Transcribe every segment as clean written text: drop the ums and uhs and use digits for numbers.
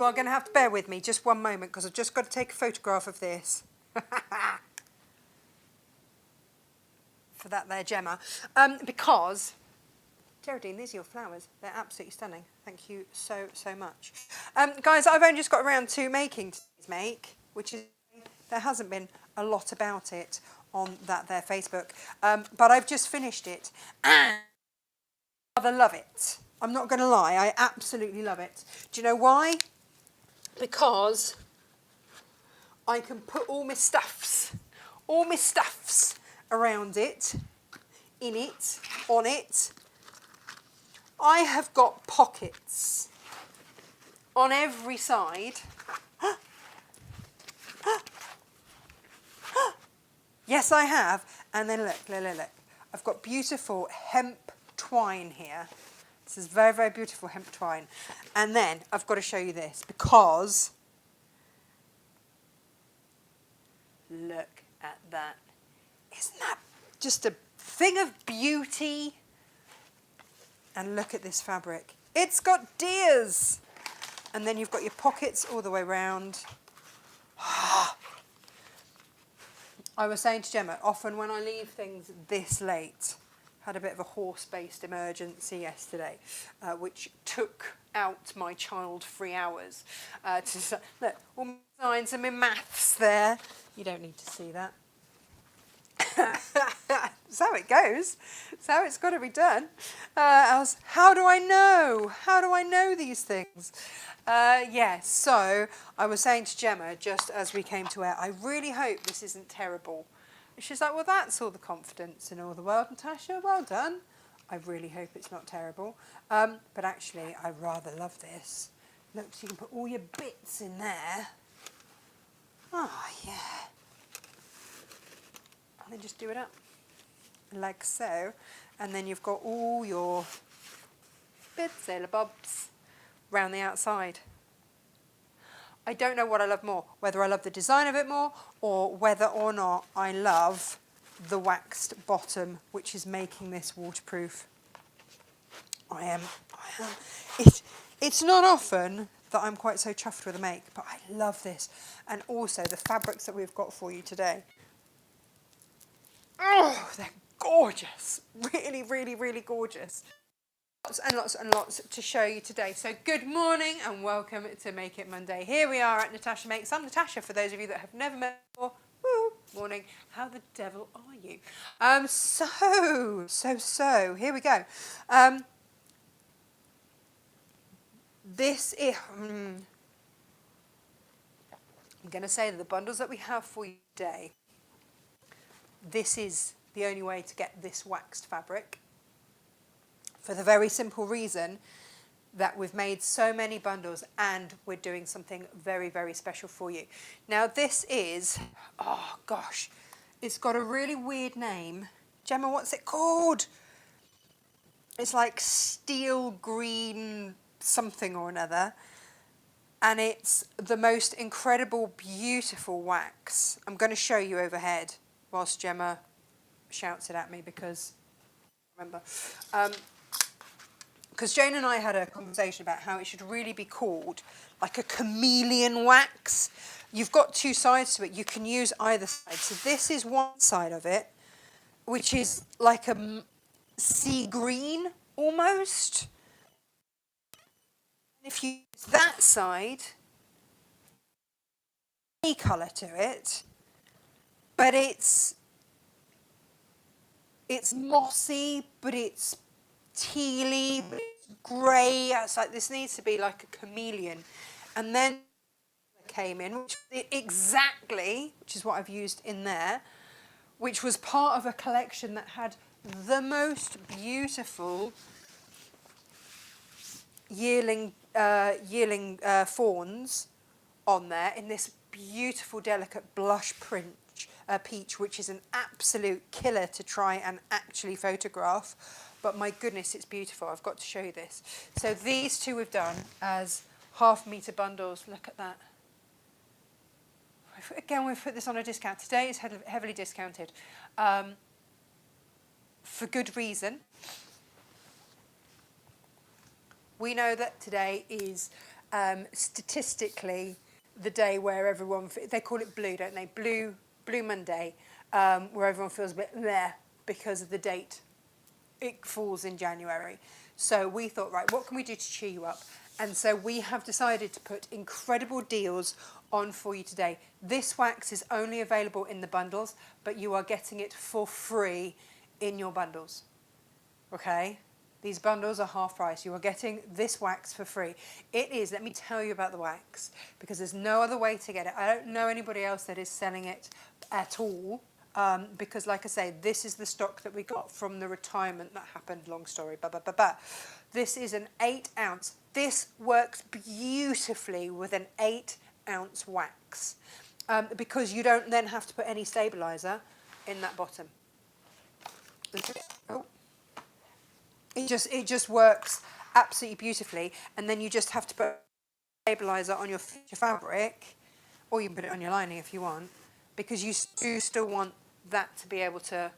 You are going to have to bear with me just one moment because I've just got to take a photograph of this. For that there, Gemma. Because, Geraldine, these are your flowers. They're absolutely stunning. Thank you so, so much. Guys, I've only just got around to making today's make, which is, there hasn't been a lot about it on that there Facebook. But I've just finished it and I rather love it. I'm not going to lie, I absolutely love it. Do you know why? Because I can put all my stuffs around it, in it, on it. I have got pockets on every side. Yes, I have. And then look. I've got beautiful hemp twine here. This is very, very beautiful hemp twine. And then I've got to show you this because look at that. Isn't that just a thing of beauty? And look at this fabric. It's got deers. And then you've got your pockets all the way around. I was saying to Gemma, often when I leave things this late, had a bit of a horse-based emergency yesterday, which took out my child-free hours. Look, all my signs and my maths there. You don't need to see that. That's how it goes. That's how it's got to be done. How do I know? How do I know these things? Yes, so I was saying to Gemma, just as we came to air, I really hope this isn't terrible. And she's like, well, that's all the confidence in all the world, Natasha. Well done. I really hope it's not terrible. But actually, I rather love this. Look, so you can put all your bits in there. Oh, yeah. And then just do it up like so. And then you've got all your bits, sailor bobs, round the outside. I don't know what I love more, whether I love the design of it more or whether or not I love the waxed bottom, which is making this waterproof. I am. It's not often that I'm quite so chuffed with a make, but I love this. And also the fabrics that we've got for you today. Oh, they're gorgeous. Really, really, really gorgeous. Lots and lots and lots to show you today. So good morning and welcome to Make It Monday. Here we are at Natasha Makes. I'm Natasha, for those of you that have never met before. Woo, morning. How the devil are you? So, here we go. This is... I'm going to say that the bundles that we have for you today, this is the only way to get this waxed fabric, for the very simple reason that we've made so many bundles and we're doing something very, very special for you. Now this is, oh gosh, it's got a really weird name. Gemma, what's it called? It's like steel green something or another. And it's the most incredible, beautiful wax. I'm going to show you overhead whilst Gemma shouts it at me because, remember. Because Jane and I had a conversation about how it should really be called like a chameleon wax. You've got two sides to it. You can use either side. So this is one side of it, which is like a sea green almost. If you use that side, any colour to it, but it's mossy, but it's tealy, but it's grey. It's like this needs to be like a chameleon. And then came in, which exactly, which is what I've used in there, which was part of a collection that had the most beautiful yearling fawns on there in this beautiful, delicate blush print peach, which is an absolute killer to try and actually photograph. But my goodness, it's beautiful. I've got to show you this. So these two we've done as half-metre bundles. Look at that. Again, we've put this on a discount. Today it's heavily discounted for good reason. We know that today is statistically the day where everyone, they call it blue, don't they? Blue Monday, where everyone feels a bit meh because of the date. It falls in January. So we thought, right, what can we do to cheer you up? And so we have decided to put incredible deals on for you today. This wax is only available in the bundles, but you are getting it for free in your bundles. Okay? These bundles are half price. You are getting this wax for free. It is, let me tell you about the wax, because there's no other way to get it. I don't know anybody else that is selling it at all, because like I say, this is the stock that we got from the retirement that happened, long story, This is an 8 ounce. This works beautifully with an 8 ounce wax, because you don't then have to put any stabilizer in that bottom. Oh. It just works absolutely beautifully, and then you just have to put a stabilizer on your fabric, or you can put it on your lining if you want, because you do still want that to be able to.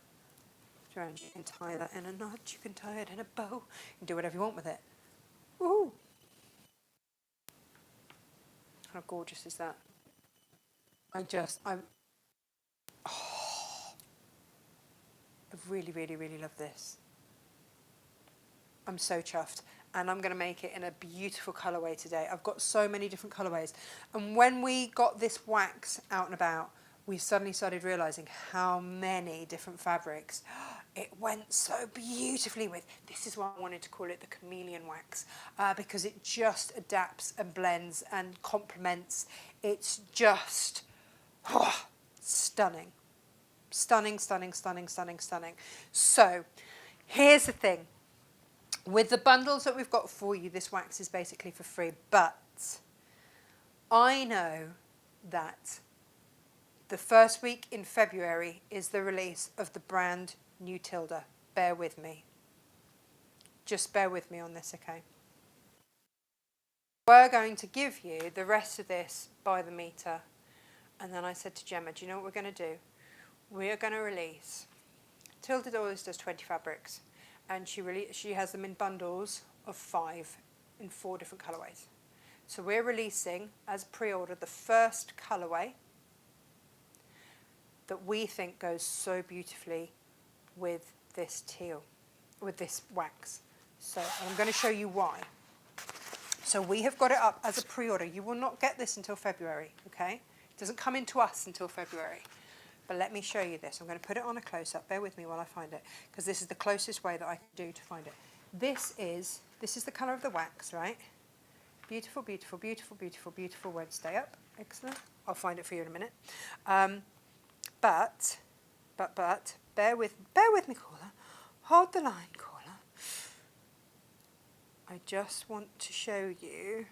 You can tie that in a knot, you can tie it in a bow, you can do whatever you want with it. Woohoo! How gorgeous is that? I really, really, really love this. I'm so chuffed, and I'm going to make it in a beautiful colourway today. I've got so many different colourways, and when we got this wax out and about, we suddenly started realising how many different fabrics it went so beautifully with. This is why I wanted to call it the chameleon wax, because it just adapts and blends and complements. It's just stunning. Stunning, stunning, stunning, stunning, stunning. So here's the thing. With the bundles that we've got for you, this wax is basically for free, but I know that the first week in February is the release of the brand new Tilda. Bear with me. Just bear with me on this, okay? We're going to give you the rest of this by the meter. And then I said to Gemma, do you know what we're going to do? We are going to release, Tilda always does 20 fabrics, and she has them in bundles of 5 in 4 different colourways. So we're releasing as pre-order the first colourway that we think goes so beautifully with this teal, with this wax. So I'm going to show you why. So we have got it up as a pre-order. You will not get this until February, okay? It doesn't come into us until February. But let me show you this. I'm going to put it on a close-up. Bear with me while I find it, because this is the closest way that I can do to find it. This is the colour of the wax, right? Beautiful, beautiful, beautiful, beautiful, beautiful. Won't stay up. Excellent. I'll find it for you in a minute. But, bear with me, caller. Hold the line, caller. I just want to show you.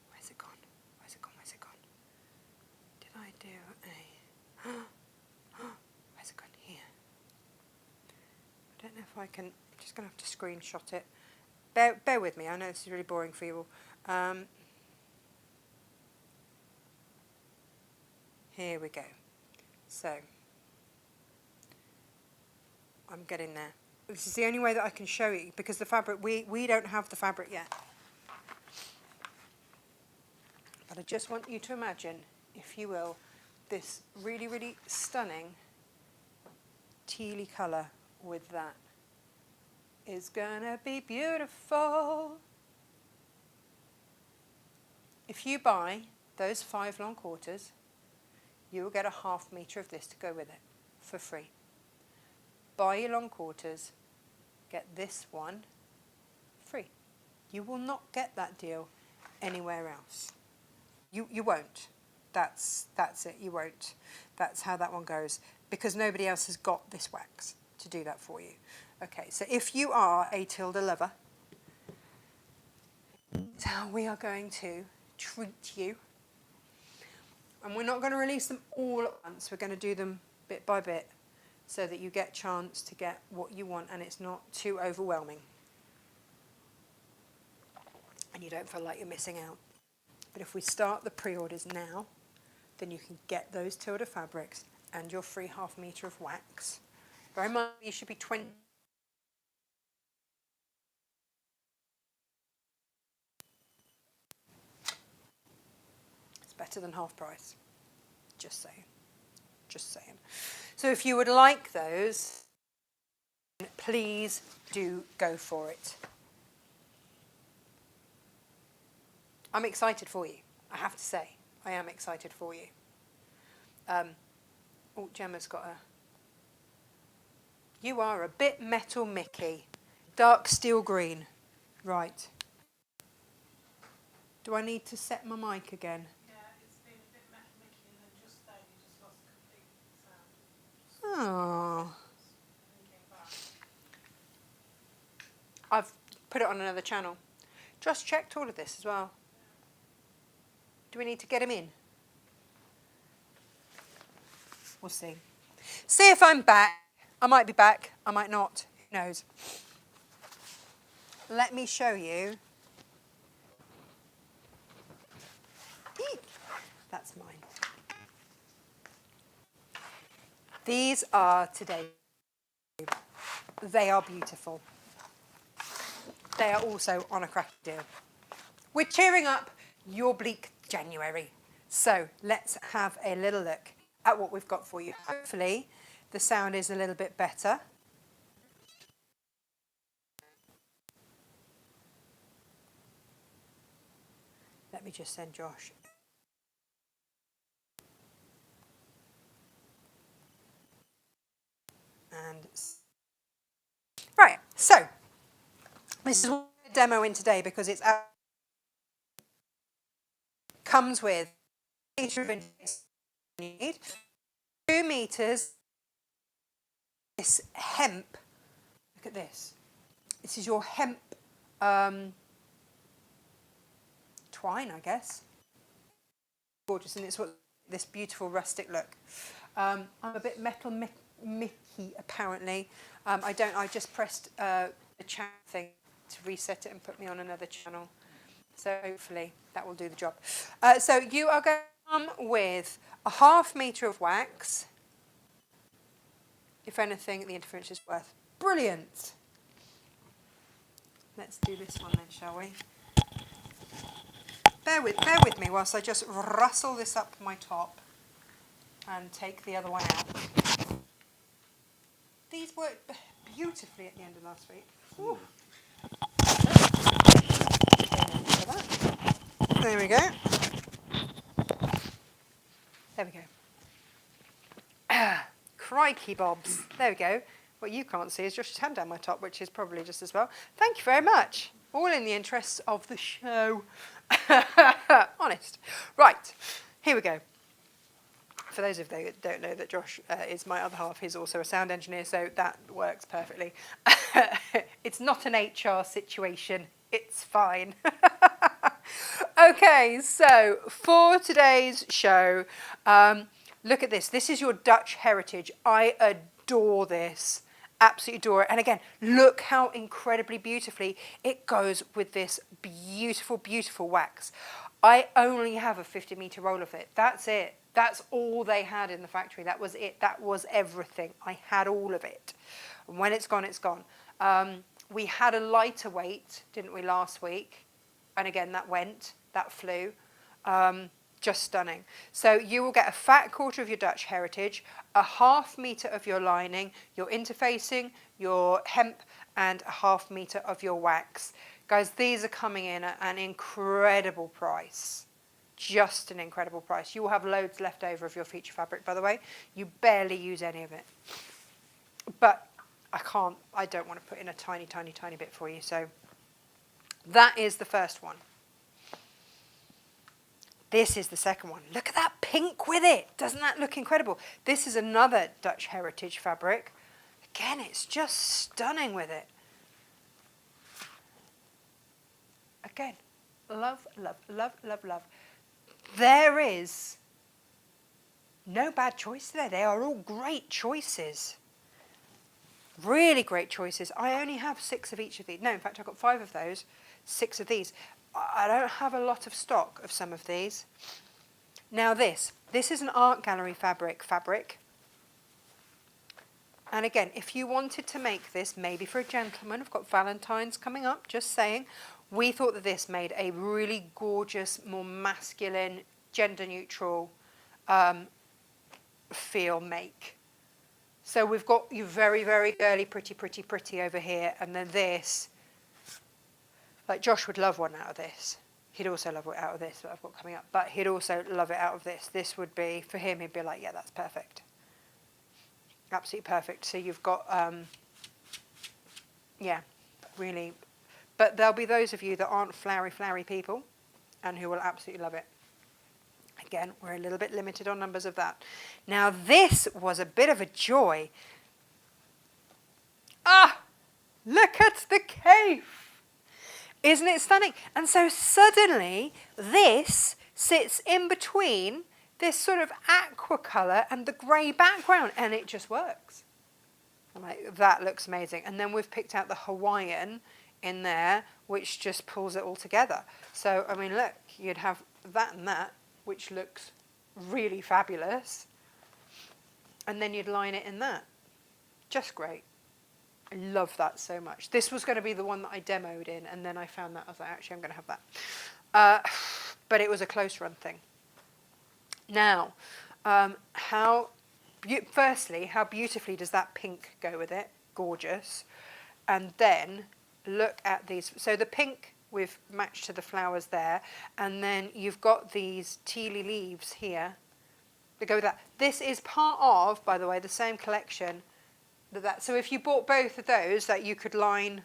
Where's it gone? Where's it gone? Where's it gone? Did I do a... Where's it gone? Here. I don't know if I can... I'm just going to have to screenshot it. Bear with me. I know this is really boring for you all. Here we go. So, I'm getting there. This is the only way that I can show you, because the fabric, we don't have the fabric yet. But I just want you to imagine, if you will, this really, really stunning tealy colour with that. It's gonna be beautiful. If you buy those 5 long quarters, you will get a ½ metre of this to go with it for free. Buy your long quarters, get this one free. You will not get that deal anywhere else. You won't. That's it, you won't. That's how that one goes, because nobody else has got this wax to do that for you. Okay, so if you are a Tilda lover, that's how we are going to treat you. And we're not going to release them all at once. We're going to do them bit by bit so that you get a chance to get what you want and it's not too overwhelming. And you don't feel like you're missing out. But if we start the pre-orders now, then you can get those Tilda fabrics and your free ½ metre of wax. Bear in mind, you should be 20 better than half price. Just saying. Just saying. So if you would like those, please do go for it. I'm excited for you, I have to say. I am excited for you. Oh, Gemma's got a... You are a bit metal Mickey. Dark steel green. Right. Do I need to set my mic again? Yeah, it's been a bit metal Mickey and then just then you just lost complete sound. Oh. And came back. I've put it on another channel. Just checked all of this as well. Do we need to get him in? We'll see. See if I'm back. I might be back. I might not. Who knows? Let me show you. Eek. That's mine. These are today. They are beautiful. They are also on a cracky deal. We're cheering up your bleak January. So let's have a little look at what we've got for you. Hopefully the sound is a little bit better. Let me just send Josh. And right, so this is what we're demoing today because it's comes with a meter of interface you need, 2 meters. This hemp. Look at this. This is your hemp twine, I guess. Gorgeous, and it's what this beautiful rustic look. I'm a bit metal Mickey apparently. I just pressed the chat thing to reset it and put me on another channel. So hopefully that will do the job. So you are going to come with a ½ meter of wax. If anything, the interference is worth. Brilliant. Let's do this one then, shall we? Bear with me whilst I just rustle this up my top and take the other one out. These worked beautifully at the end of last week. Ooh. There we go. There we go. Crikey bobs. There we go. What you can't see is Josh's hand down my top, which is probably just as well. Thank you very much. All in the interests of the show. Honest. Right, here we go. For those of you that don't know that Josh is my other half, he's also a sound engineer, so that works perfectly. It's not an HR situation. It's fine. Okay, so for today's show, look at this. This is your Dutch heritage. I adore this. Absolutely adore it. And again, look how incredibly beautifully it goes with this beautiful, beautiful wax. I only have a 50-meter roll of it. That's it. That's all they had in the factory. That was it. That was everything. I had all of it. And when it's gone, it's gone. We had a lighter weight, didn't we, last week? And again, that went. That flew. Just stunning. So you will get a fat quarter of your Dutch heritage, a ½ meter of your lining, your interfacing, your hemp, and a ½ meter of your wax. Guys, these are coming in at an incredible price. Just an incredible price. You will have loads left over of your feature fabric, by the way. You barely use any of it. But I don't want to put in a tiny, tiny, tiny bit for you. So that is the first one. This is the second one. Look at that pink with it. Doesn't that look incredible? This is another Dutch heritage fabric. Again, it's just stunning with it. Again, love, love, love, love, love. There is no bad choice there. They are all great choices. Really great choices. I only have 6 of each of these. No, in fact, I've got 5 of those, 6 of these. I don't have a lot of stock of some of these. Now this is an art gallery fabric. And again, if you wanted to make this, maybe for a gentleman, I've got Valentine's coming up, just saying, we thought that this made a really gorgeous, more masculine, gender neutral feel make. So we've got you very, very girly, pretty over here, and then this, like Josh would love one out of this. He'd also love it out of this that I've got coming up, but he'd also love it out of this. This would be, for him, he'd be like, yeah, that's perfect. Absolutely perfect. So you've got, yeah, really. But there'll be those of you that aren't flowery people and who will absolutely love it. Again, we're a little bit limited on numbers of that. Now, this was a bit of a joy. Ah, look at the cave. Isn't it stunning? And so suddenly, this sits in between this sort of aqua colour and the grey background, and it just works. I'm like, that looks amazing. And then we've picked out the Hawaiian in there, which just pulls it all together. So, I mean, look, you'd have that and that, which looks really fabulous. And then you'd line it in that. Just great. I love that so much. This was going to be the one that I demoed in, and then I found that. I was like, actually, I'm going to have that. But it was a close run thing. Now, firstly, how beautifully does that pink go with it? Gorgeous. And then look at these. So the pink we've matched to the flowers there, and then you've got these tealy leaves here that go with that. This is part of, by the way, the same collection. So if you bought both of those, that you could line,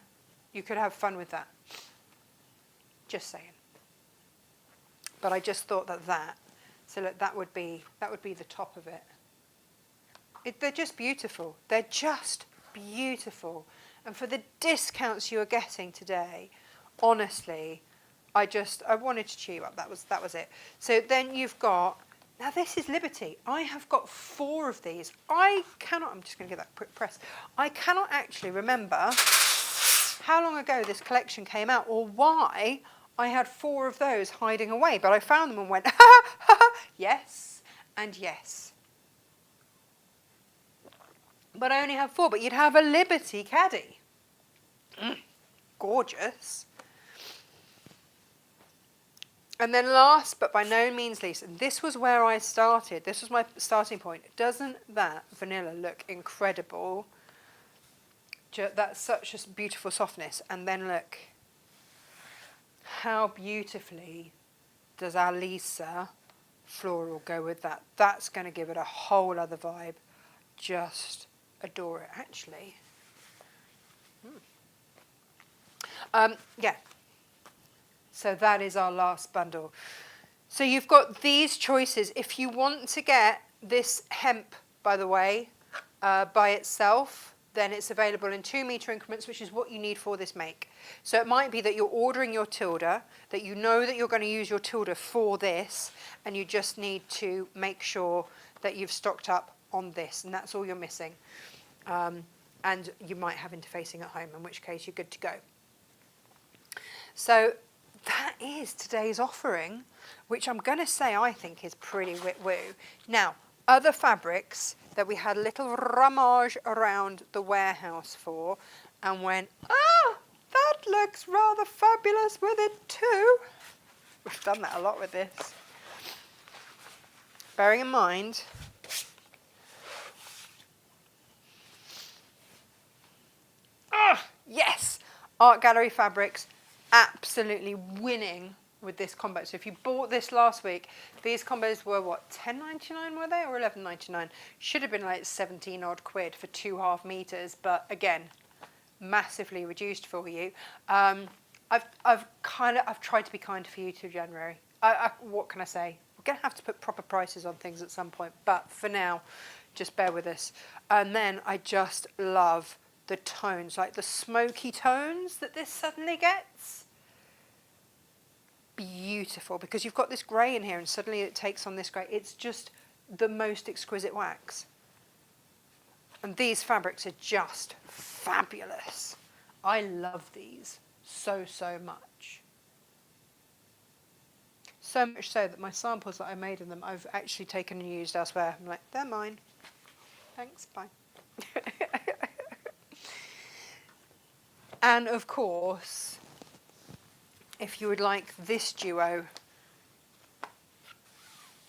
you could have fun with that. Just saying. But I just thought that. So look, that would be the top of it. They're just beautiful. They're just beautiful. And for the discounts you are getting today, honestly, I wanted to cheer you up. That was it. So then you've got, now this is Liberty. I have got 4 of these. I'm just going to give that a quick press. I cannot actually remember how long ago this collection came out or why I had 4 of those hiding away. But I found them and went, yes and yes. But I only have 4. But you'd have a Liberty Caddy. Gorgeous. And then last, but by no means least, and this was where I started. This was my starting point. Doesn't that vanilla look incredible? That's such a beautiful softness. And then look, how beautifully does our Lisa floral go with that? That's going to give it a whole other vibe. Just adore it, actually. Yeah. So that is our last bundle. So you've got these choices. If you want to get this hemp, by the way, by itself, then it's available in 2 metre increments, which is what you need for this make. So it might be that you're ordering your tilde, that you know that you're going to use your tilde for this, and you just need to make sure that you've stocked up on this, and that's all you're missing. And you might have interfacing at home, in which case you're good to go. So that is today's offering, which I'm going to say I think is pretty woo. Now, other fabrics that we had a little rummage around the warehouse for and went, that looks rather fabulous with it too. We've done that a lot with this. Bearing in mind, yes, Art Gallery Fabrics, absolutely winning with this combo. So if you bought this last week, these combos were what, $10.99 were they, or $11.99? Should have been like 17 odd quid for 2.5 meters, but again, massively reduced for you. I've tried to be kind for you to January. What can I say? We're going to have to put proper prices on things at some point, but for now, just bear with us. And then I just love the tones, like the smoky tones that this suddenly gets. Beautiful, because you've got this grey in here and suddenly it takes on this grey. It's just the most exquisite wax. And these fabrics are just fabulous. I love these so much. So much so that my samples that I made of them, I've actually taken and used elsewhere. I'm like, they're mine. Thanks, bye. And of course, if you would like this duo,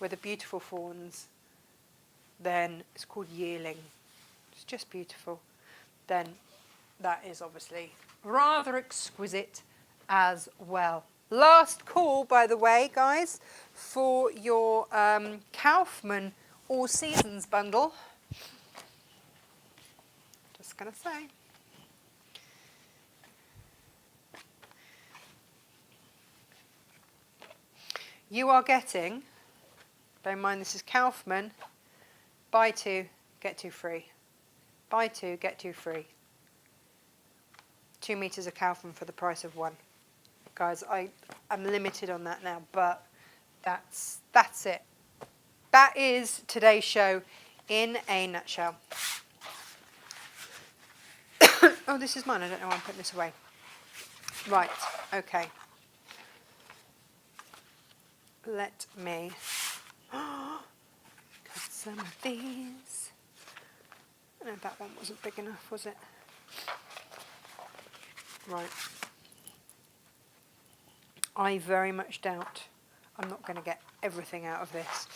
where the beautiful fawns, then it's called yearling. It's just beautiful. Then that is obviously rather exquisite as well. Last call, by the way, guys, for your Kaufman All Seasons bundle. Just going to say. You are getting, bear in mind this is Kaufman, buy 2, get 2 free. Buy 2, get 2 free. 2 meters of Kaufman for the price of 1. Guys, I'm limited on that now, but that's it. That is today's show in a nutshell. Oh, this is mine. I don't know why I'm putting this away. Right, okay. Let me cut some of these. No, that one wasn't big enough, was it? Right. I very much doubt I'm not going to get everything out of this,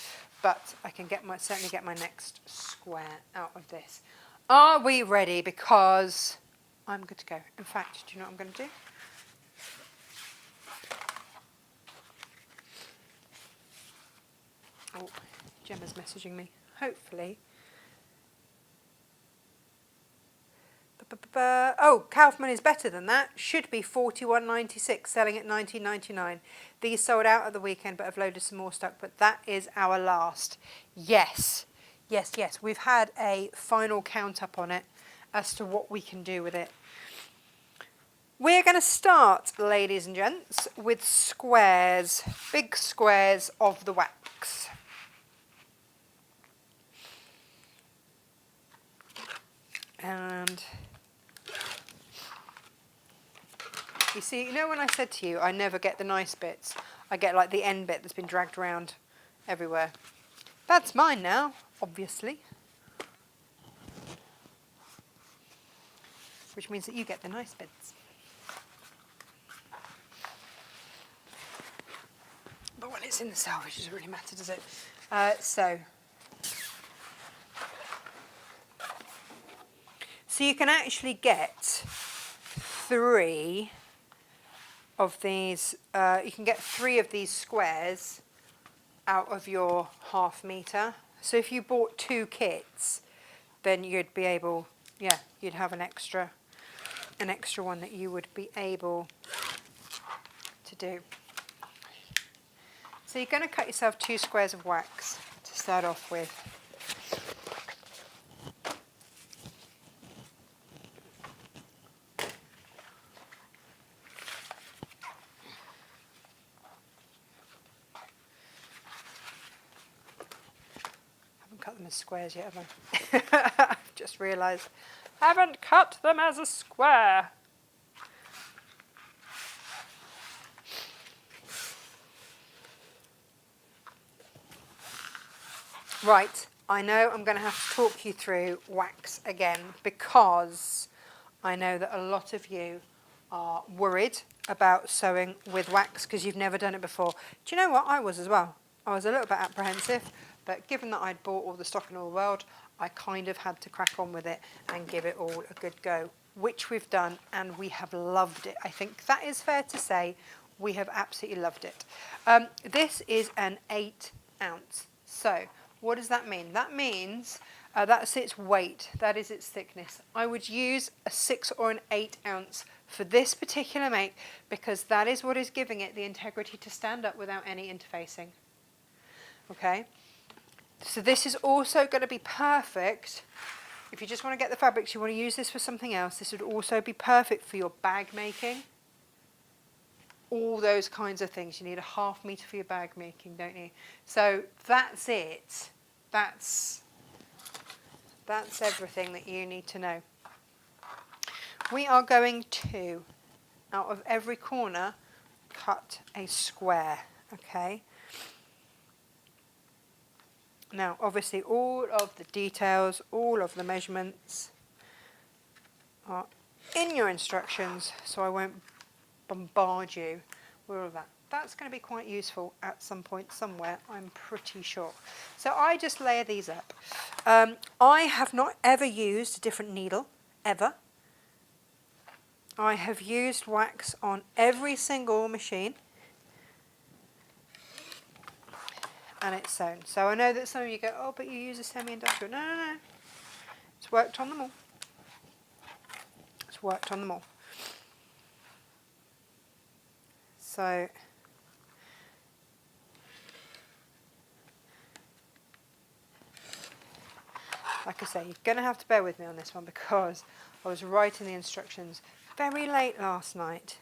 but I can certainly get my next square out of this. Are we ready? Because I'm good to go. In fact, do you know what I'm going to do? Oh, Gemma's messaging me. Hopefully. Oh, Kaufman is better than that. Should be $41.96, selling at $19.99. These sold out at the weekend, but I've loaded some more stock. But that is our last. Yes, yes, yes. We've had a final count up on it as to what we can do with it. We're going to start, ladies and gents, with squares, big squares of the wax. And you see, you know when I said to you, I never get the nice bits. I get like the end bit that's been dragged around everywhere. That's mine now, obviously. Which means that you get the nice bits. But when it's in the salvage, it doesn't really matter, does it? So you can actually get 3 of these, you can get 3 of these squares out of your ½ meter. So if you bought 2 kits, then you'd be able, you'd have an extra one that you would be able to do. So you're going to cut yourself 2 squares of wax to start off with. Cut them as squares yet, have I? I've just realised. Haven't cut them as a square. Right, I know I'm going to have to talk you through wax again because I know that a lot of you are worried about sewing with wax because you've never done it before. Do you know what? I was as well. I was a little bit apprehensive. But given that I'd bought all the stock in all the world, I kind of had to crack on with it and give it all a good go, which we've done, and we have loved it. I think that is fair to say. We have absolutely loved it. This is an 8 ounce. So what does that mean? That means that's its weight. That is its thickness. I would use a 6 or an 8 ounce for this particular make because that is what is giving it the integrity to stand up without any interfacing. Okay? So this is also going to be perfect if you just want to get the fabrics, you want to use this for something else. This would also be perfect for your bag making. All those kinds of things. You need a ½ meter for your bag making, don't you? So that's it. That's everything that you need to know. We are going to, out of every corner, cut a square, okay? Now, obviously, all of the details, all of the measurements are in your instructions, so I won't bombard you with all of that. that's going to be quite useful at some point somewhere, I'm pretty sure. So I just layer these up. I have not ever used a different needle, ever. I have used wax on every single machine. And it's sewn. So I know that some of you go, oh, but you use a semi-industrial. No, no, no. It's worked on them all. It's worked on them all. So like I say, you're going to have to bear with me on this one because I was writing the instructions very late last night.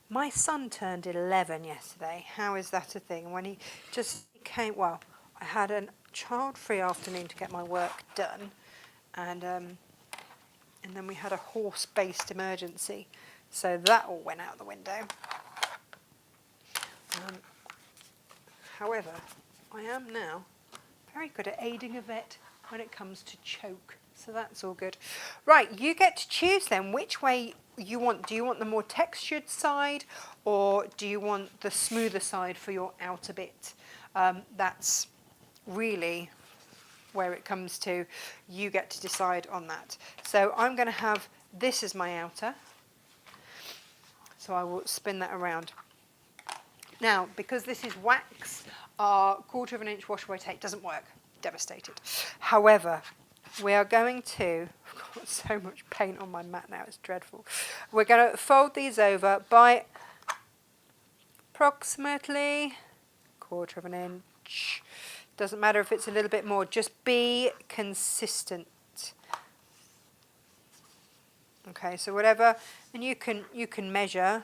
My son turned 11 yesterday. How is that a thing? When he just came, well, I had a child-free afternoon to get my work done, and then we had a horse-based emergency, so that all went out the window. However, I am now very good at aiding a vet when it comes to choke, so that's all good. Right, you get to choose then which way you want. Do you want the more textured side, or do you want the smoother side for your outer bit? That's really where it comes to. You get to decide on that. So I'm going to have this as my outer, so I will spin that around. Now, because this is wax, our 1/4 inch wash away tape doesn't work. Devastated. However, we are going to, I've got so much paint on my mat now, it's dreadful. We're going to fold these over by approximately 1/4 inch. Doesn't matter if it's a little bit more, just be consistent. Okay, so whatever, and you can measure.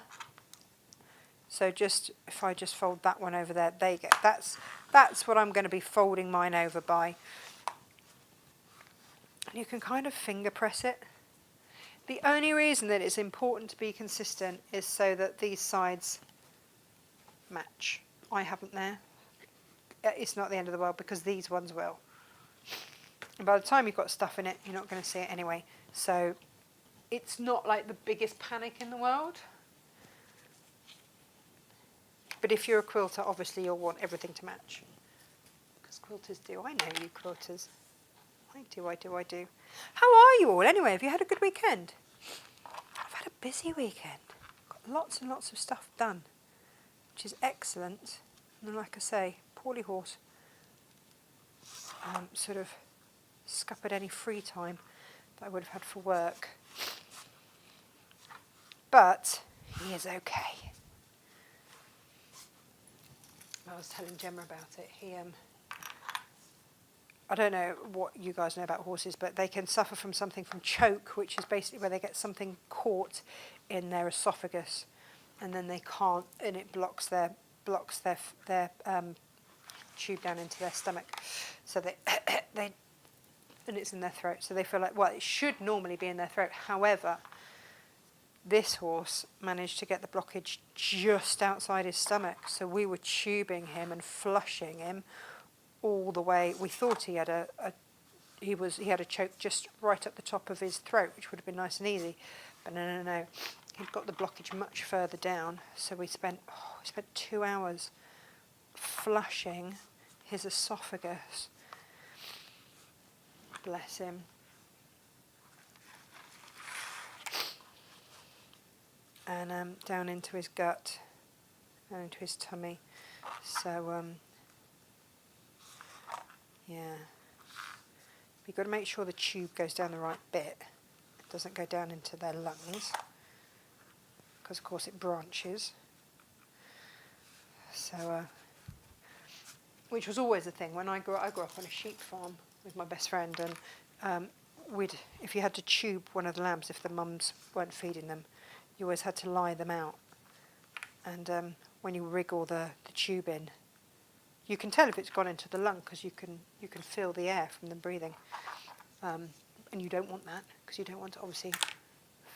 So just, if I just fold that one over there, there you go. That's what I'm going to be folding mine over by. And you can kind of finger press it. The only reason that it's important to be consistent is so that these sides match. I haven't there. It's not the end of the world because these ones will. And by the time you've got stuff in it, you're not going to see it anyway. So it's not like the biggest panic in the world. But if you're a quilter, obviously you'll want everything to match. Because quilters do. I know you quilters. I do. How are you all anyway? Have you had a good weekend? I've had a busy weekend. Got lots and lots of stuff done, which is excellent. And then, like I say, poorly horse sort of scuppered any free time that I would have had for work. But he is okay. I was telling Gemma about it. I don't know what you guys know about horses, but they can suffer from something from choke, which is basically where they get something caught in their esophagus, and then they can't, and it blocks their tube down into their stomach, so they and it's in their throat, so they feel like, well, it should normally be in their throat. However, this horse managed to get the blockage just outside his stomach, so we were tubing him and flushing him all the way. We thought he had he had a choke just right up the top of his throat, which would have been nice and easy, but no. He'd got the blockage much further down, so we spent 2 hours flushing his esophagus. Bless him. And down into his gut, down into his tummy. So, yeah. You've got to make sure the tube goes down the right bit. It doesn't go down into their lungs, because of course it branches. So, which was always a thing. When I grew up on a sheep farm with my best friend, and if you had to tube one of the lambs, if the mums weren't feeding them, you always had to lie them out. And when you wriggle the tube in, you can tell if it's gone into the lung because you can feel the air from them breathing. And you don't want that because you don't want to obviously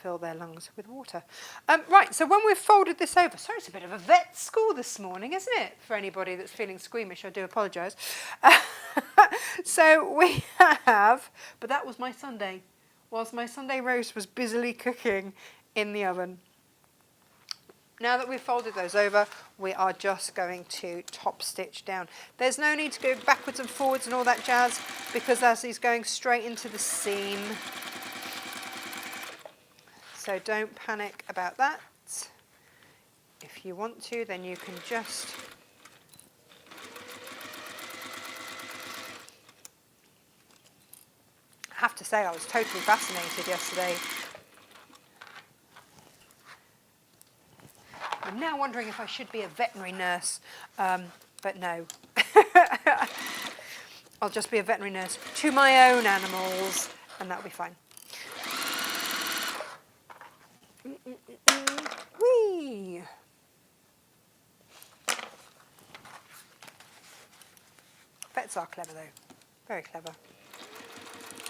fill their lungs with water. Right, so when we've folded this over, sorry, it's a bit of a vet school this morning, isn't it? For anybody that's feeling squeamish, I do apologise. So we have, but that was my Sunday. Whilst my Sunday roast was busily cooking in the oven, Now that we've folded those over, we are just going to top stitch down. There's no need to go backwards and forwards and all that jazz, because as he's going straight into the seam. So don't panic about that. If you want to, then you can just I have to say I was totally fascinated yesterday. I'm now wondering if I should be a veterinary nurse, but no. I'll just be a veterinary nurse to my own animals, and that'll be fine. Whee! Vets are clever though, very clever.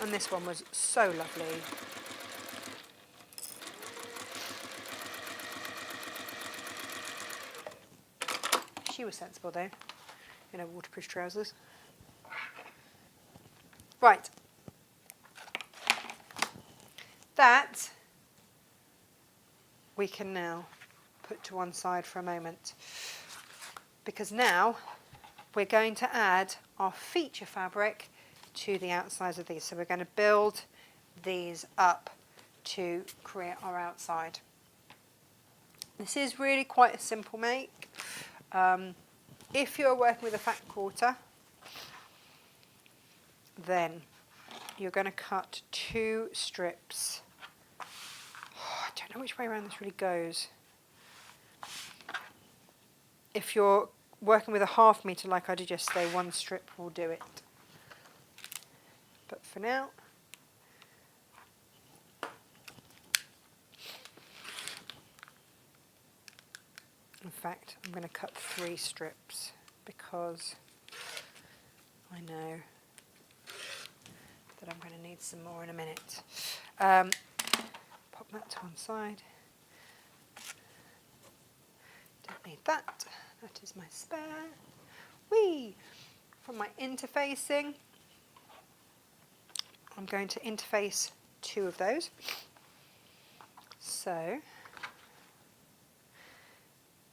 And this one was so lovely. She was sensible though, in her waterproof trousers. Right. That we can now put to one side for a moment, because now we're going to add our feature fabric to the outsides of these. So we're going to build these up to create our outside. This is really quite a simple make. If you're working with a fat quarter, then you're going to cut 2 strips. I don't know which way around this really goes. If you're working with a ½ metre like I did yesterday, 1 strip will do it. But for now, in fact, I'm going to cut 3 strips because I know that I'm going to need some more in a minute. Pop that to one side. Don't need that. That is my spare. Whee! From my interfacing, I'm going to interface 2 of those. So,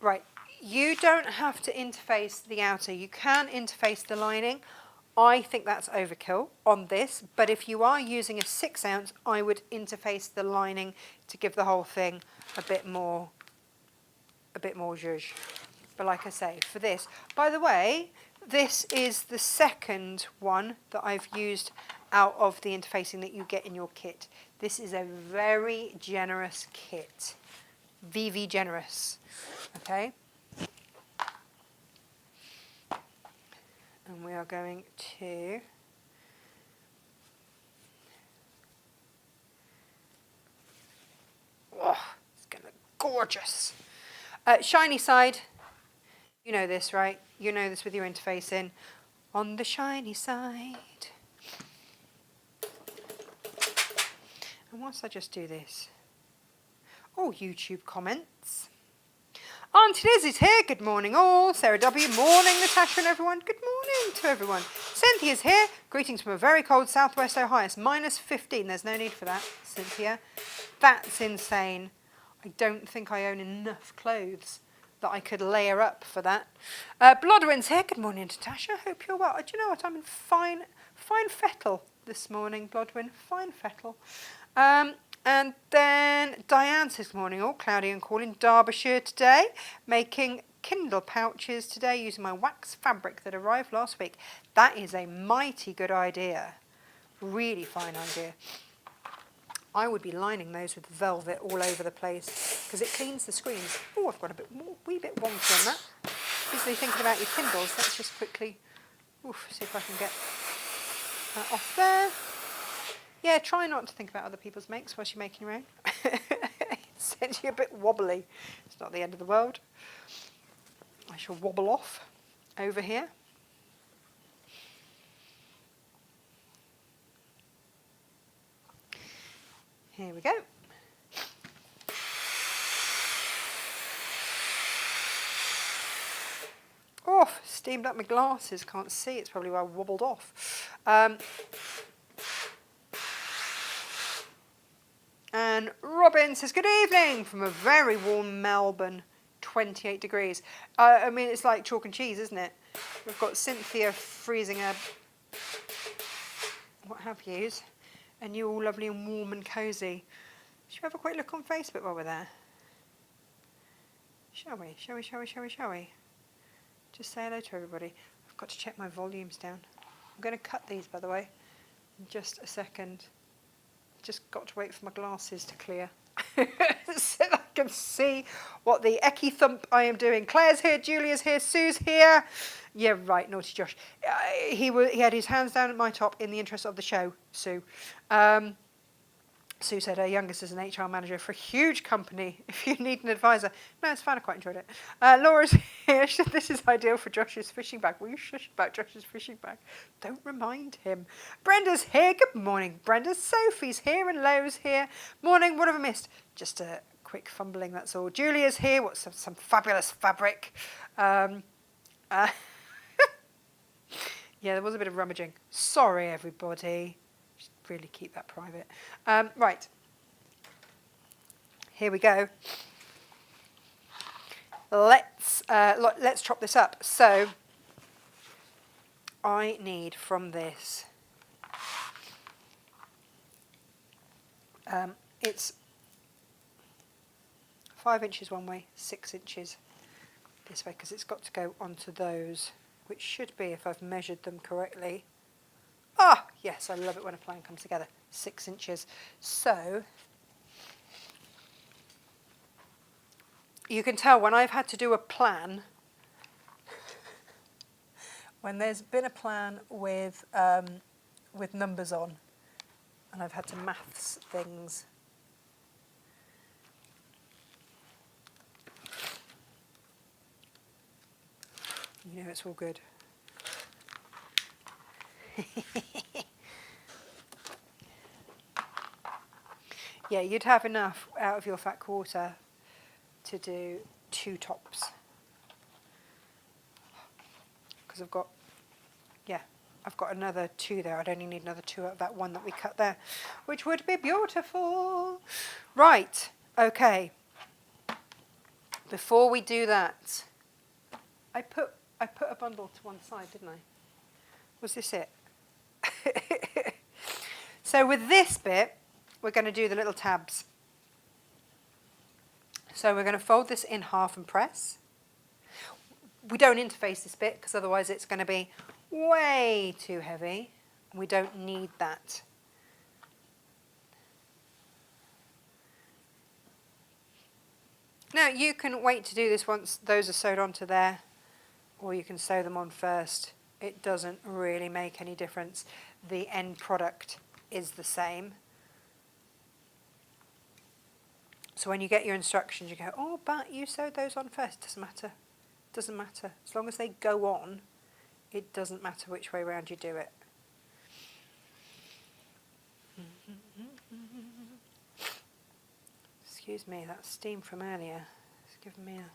right, you don't have to interface the outer. You can interface the lining. I think that's overkill on this, but if you are using a 6 ounce, I would interface the lining to give the whole thing a bit more zhuzh. But like I say, for this, by the way, this is the second one that I've used out of the interfacing that you get in your kit. This is a very generous kit. VV generous. Okay? And we are going to it's going to look gorgeous. Shiny side. You know this, right? You know this with your interfacing. On the shiny side. And whilst I just do this. Oh, YouTube comments. Auntie Liz is here. Good morning all. Sarah W. Morning, Natasha and everyone. Good morning to everyone. Cynthia's here. Greetings from a very cold southwest Ohio. It's -15. There's no need for that, Cynthia. That's insane. I don't think I own enough clothes that I could layer up for that. Blodwin's here. Good morning, Natasha. Hope you're well. Do you know what? I'm in fine fettle this morning, Blodwin. Fine fettle. And then Diane says, good morning all. Cloudy and cool in Derbyshire today. Making Kindle pouches today using my wax fabric that arrived last week. That is a mighty good idea. Really fine idea. I would be lining those with velvet all over the place because it cleans the screens. Oh, I've got a wee bit wonky on that. Busy thinking about your Kindles. Let's just quickly see if I can get that off there. Yeah, try not to think about other people's makes whilst you're making your own. It sends you a bit wobbly. It's not the end of the world. I shall wobble off over here. Here we go. Oh, steamed up my glasses. Can't see. It's probably why I wobbled off. And Robin says, good evening from a very warm Melbourne, 28 degrees. I mean, it's like chalk and cheese, isn't it? We've got Cynthia freezing a what have yous, and you all lovely and warm and cosy. Should we have a quick look on Facebook while we're there? Shall we? Shall we? Shall we? Shall we? Shall we? Just say hello to everybody. I've got to check my volumes down. I'm going to cut these, by the way, in just a second. Just got to wait for my glasses to clear so I can see what the ecky thump I am doing. Claire's here, Julia's here, Sue's here. Yeah, right, naughty Josh. He had his hands down at my top in the interest of the show, Sue. Sue said her youngest is an HR manager for a huge company if you need an advisor. No, it's fine, I quite enjoyed it. Laura's here. This is ideal for Josh's fishing bag. Will you shush about Josh's fishing bag? Don't remind him. Brenda's here. Good morning, Brenda. Sophie's here and Lo's here. Morning, what have I missed? Just a quick fumbling, that's all. Julia's here. What's some fabulous fabric? Yeah, there was a bit of rummaging. Sorry, everybody. Really keep that private. Right. Here we go. Let's chop this up. So I need from this. It's 5 inches one way, 6 inches this way, because it's got to go onto those, which should be, if I've measured them correctly. Ah, yes, I love it when a plan comes together. 6 inches. So you can tell when I've had to do a plan, when there's been a plan with numbers on, and I've had to maths things. You know it's all good. Yeah, you'd have enough out of your fat quarter to do 2 tops. Because I've got another 2 there. I'd only need another 2 out of that one that we cut there, which would be beautiful. Right, okay. Before we do that, I put a bundle to one side, didn't I? Was this it? So with this bit, we're going to do the little tabs. So we're going to fold this in half and press. We don't interface this bit because otherwise it's going to be way too heavy. We don't need that. Now you can wait to do this once those are sewed onto there, or you can sew them on first. It doesn't really make any difference. The end product is the same. So when you get your instructions, you go, oh, but you sewed those on first. Doesn't matter. Doesn't matter. As long as they go on, it doesn't matter which way around you do it. Excuse me, that steam from earlier has given me a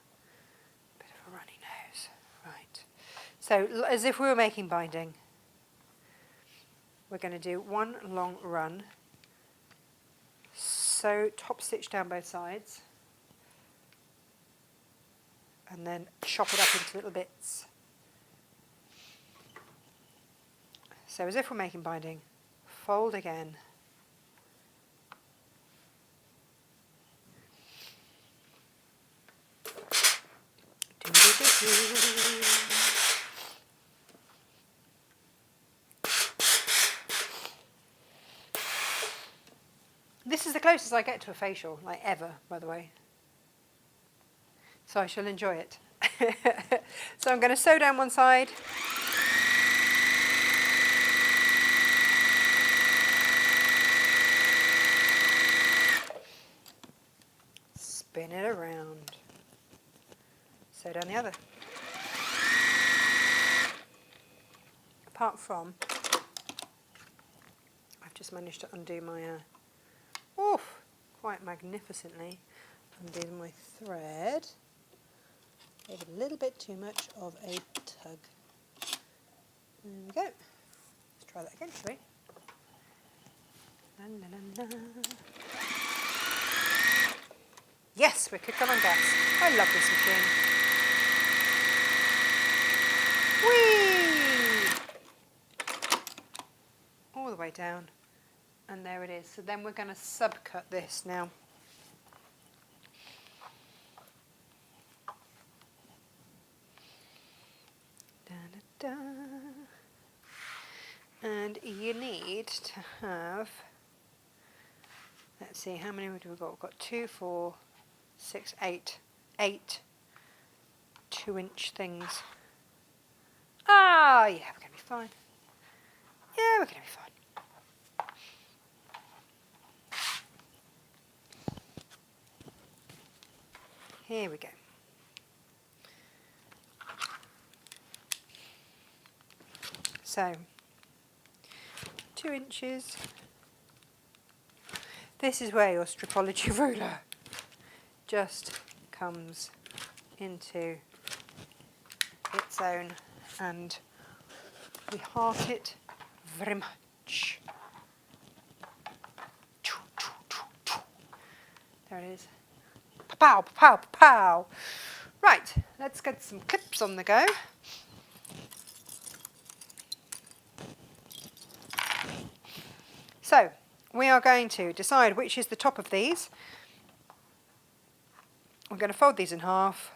bit of a runny nose. Right. So as if we were making binding, we're going to do one long run. Sew top stitch down both sides, and then chop it up into little bits. So as if we're making binding, fold again. This is the closest I get to a facial, like ever, by the way. So I shall enjoy it. So I'm going to sew down one side. Spin it around. Sew down the other. Apart from, I've just managed to undo my, quite magnificently, undo my thread. Gave it a little bit too much of a tug. There we go. Let's try that again, shall we? La, la, la, la. Yes, we're cooking on gas. I love this machine. Whee! All the way down. And there it is. So then we're going to subcut this now. Da, da, da. And you need to have, let's see, how many have we got? We've got 2, 4, 6, 8. 8 2-inch things. Ah, yeah, we're going to be fine. Yeah, we're going to be fine. Here we go. So, 2 inches. This is where your stripology ruler just comes into its own, and we heart it very much. There it is. Pow, pow, pow. Right, let's get some clips on the go. So, we are going to decide which is the top of these. We're going to fold these in half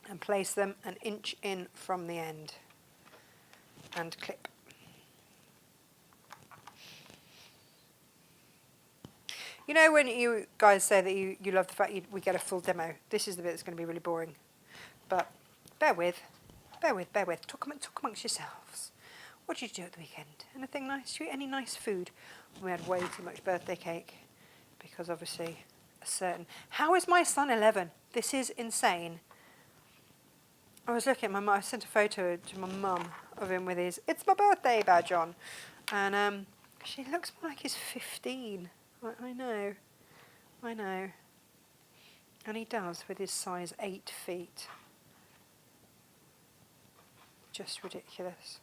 and place them an inch in from the end and clip. You know when you guys say that you love the fact we get a full demo, this is the bit that's going to be really boring. But bear with. Talk amongst yourselves. What did you do at the weekend? Anything nice? Did you eat any nice food? We had way too much birthday cake because obviously a certain... How is my son 11? This is insane. I was looking at my mum. I sent a photo to my mum of him with his "It's my birthday" badge on. And she looks more like he's 15. I know. And he does with his size 8 feet. Just ridiculous.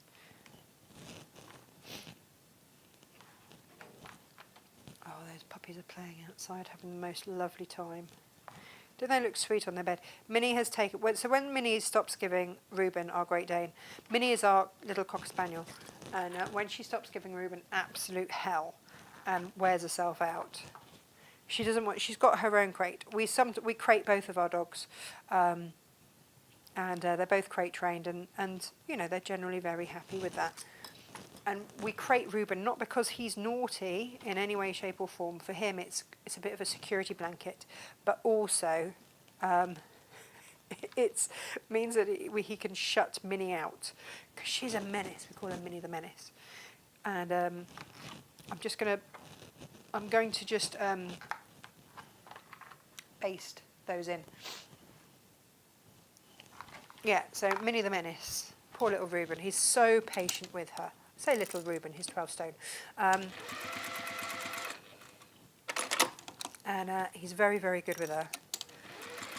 Oh, those puppies are playing outside, having the most lovely time. Don't they look sweet on their bed? Minnie has taken... So when Minnie stops giving Reuben, our Great Dane, Minnie is our little Cocker Spaniel. And when she stops giving Reuben absolute hell and wears herself out, she doesn't want... She's got her own crate. We crate both of our dogs. And they're both crate trained. And, you know, they're generally very happy with that. And we crate Reuben not because he's naughty in any way, shape or form. For him, it's a bit of a security blanket. But also, it means that he can shut Minnie out. Because she's a menace. We call her Minnie the Menace. And I'm going to just baste those in. Yeah, so Minnie the Menace. Poor little Reuben. He's so patient with her. Say little Reuben, he's 12 stone. And he's very, very good with her.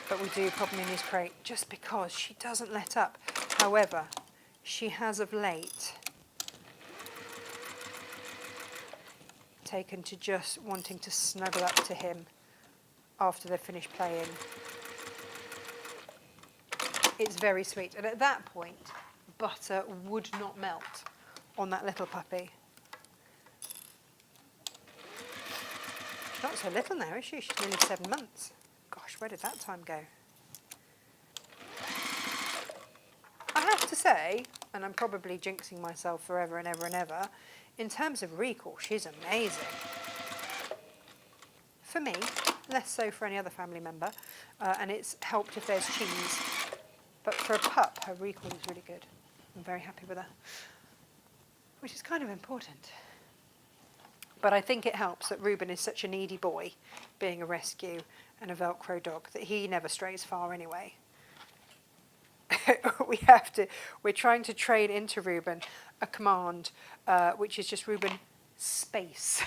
But we do pop him in his crate just because she doesn't let up. However, she has of late taken to just wanting to snuggle up to him after they've finished playing. It's very sweet. And at that point, butter would not melt on that little puppy. She's not so little now, is she? She's nearly 7 months. Gosh, where did that time go? I have to say, and I'm probably jinxing myself forever and ever and ever, in terms of recall, she's amazing. For me, less so for any other family member, and it's helped if there's cheese. But for a pup, her recall is really good. I'm very happy with her. Which is kind of important. But I think it helps that Reuben is such a needy boy, being a rescue and a Velcro dog, that he never strays far anyway. We're trying to train into Reuben a command, which is just Reuben space,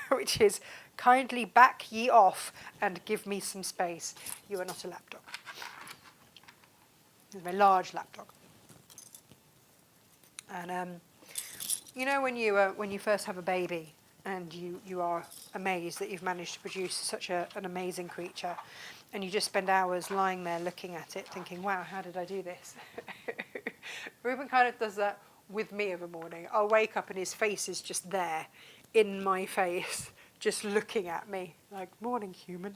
which is kindly back ye off and give me some space. You are not a lapdog. He's a very large lapdog. And you know when you first have a baby and you are amazed that you've managed to produce such an amazing creature, and you just spend hours lying there looking at it thinking, wow, how did I do this? Ruben kind of does that with me of a morning. I'll wake up and his face is just there in my face, just looking at me like, morning, human.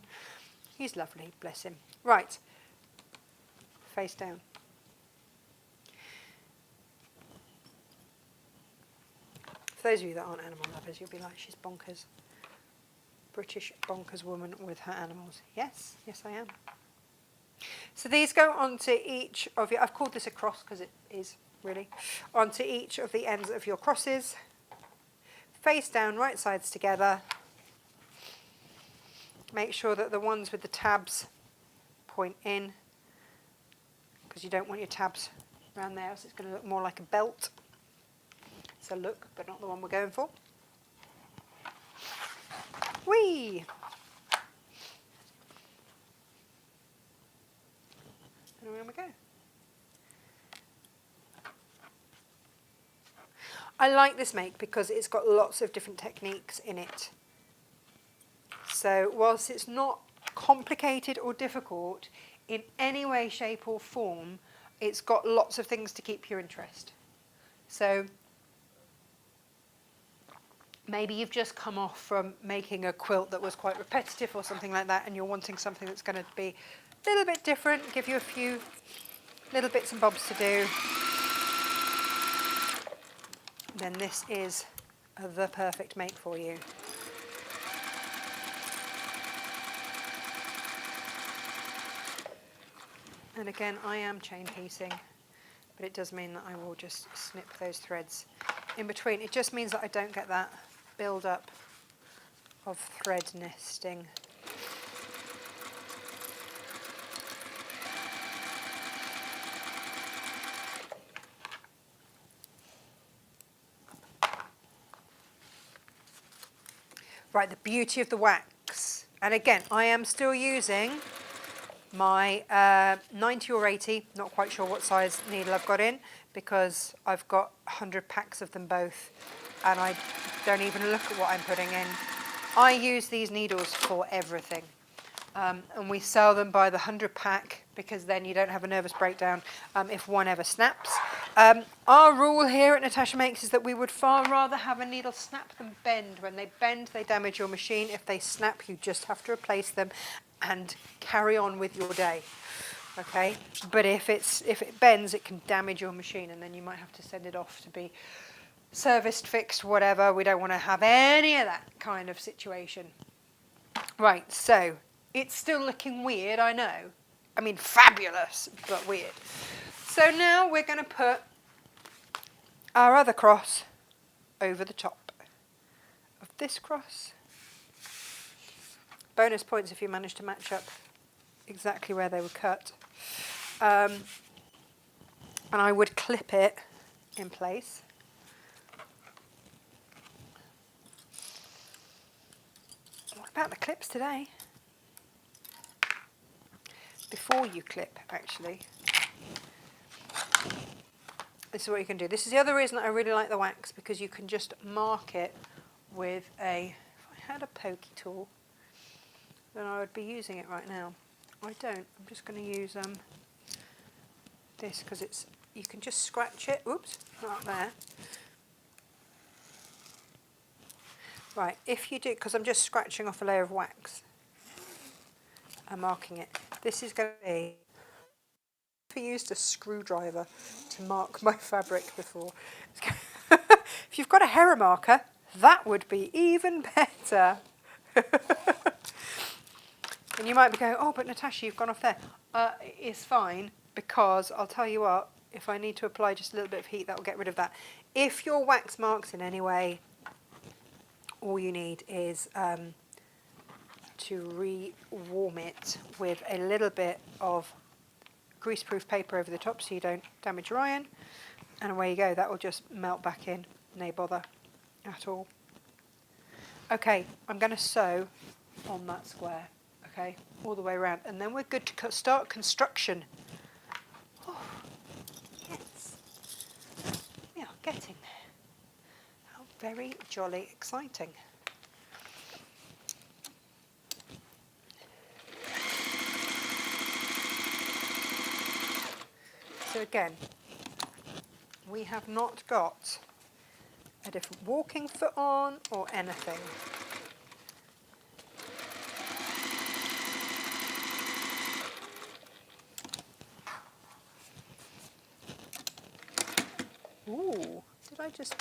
He's lovely, bless him. Right, face down. For those of you that aren't animal lovers, you'll be like, she's bonkers. British bonkers woman with her animals. Yes, yes I am. So these go onto each of your, I've called this a cross because it is really, onto each of the ends of your crosses. Face down, right sides together. Make sure that the ones with the tabs point in, because you don't want your tabs around there, so it's going to look more like a belt. It's a look, but not the one we're going for. Whee! And away we go. I like this make because it's got lots of different techniques in it. So whilst it's not complicated or difficult in any way, shape or form, it's got lots of things to keep your interest. So maybe you've just come off from making a quilt that was quite repetitive or something like that, and you're wanting something that's going to be a little bit different, give you a few little bits and bobs to do. Then this is the perfect make for you. And again, I am chain piecing, but it does mean that I will just snip those threads in between. It just means that I don't get that build up of thread nesting. Right, the beauty of the wax. And again, I am still using my 90 or 80, not quite sure what size needle I've got in, because I've got 100 packs of them both, and I don't even look at what I'm putting in. I use these needles for everything. And we sell them by the 100 pack because then you don't have a nervous breakdown if one ever snaps. Our rule here at Natasha Makes is that we would far rather have a needle snap than bend. When they bend, they damage your machine. If they snap, you just have to replace them and carry on with your day. Okay? But if it bends, it can damage your machine, and then you might have to send it off to be serviced, fixed, whatever. We don't want to have any of that kind of situation. Right, so it's still looking weird, I know. I mean, fabulous, but weird. So now we're going to put our other cross over the top of this cross. Bonus points if you manage to match up exactly where they were cut. And I would clip it in place. What about the clips today? Before you clip, actually. This is what you can do. This is the other reason that I really like the wax, because you can just mark it with a, if I had a pokey tool, then I would be using it right now. I don't. I'm just going to use this because it's, you can just scratch it. Oops, not there. Right, if you do, because I'm just scratching off a layer of wax, I'm marking it. This is going to be, I used a screwdriver to mark my fabric before. If you've got a Hera marker, that would be even better. And you might be going, oh, but Natasha, you've gone off there. It's fine, because I'll tell you what, if I need to apply just a little bit of heat, that will get rid of that. If your wax marks in any way, all you need is to re-warm it with a little bit of greaseproof paper over the top so you don't damage your iron, and away you go. That will just melt back in, no bother at all. Okay, I'm going to sew on that square, okay, all the way around, and then we're good to start construction. Oh, yes, we are getting there. How very jolly exciting. So again, we have not got a different walking foot on or anything. Ooh, I just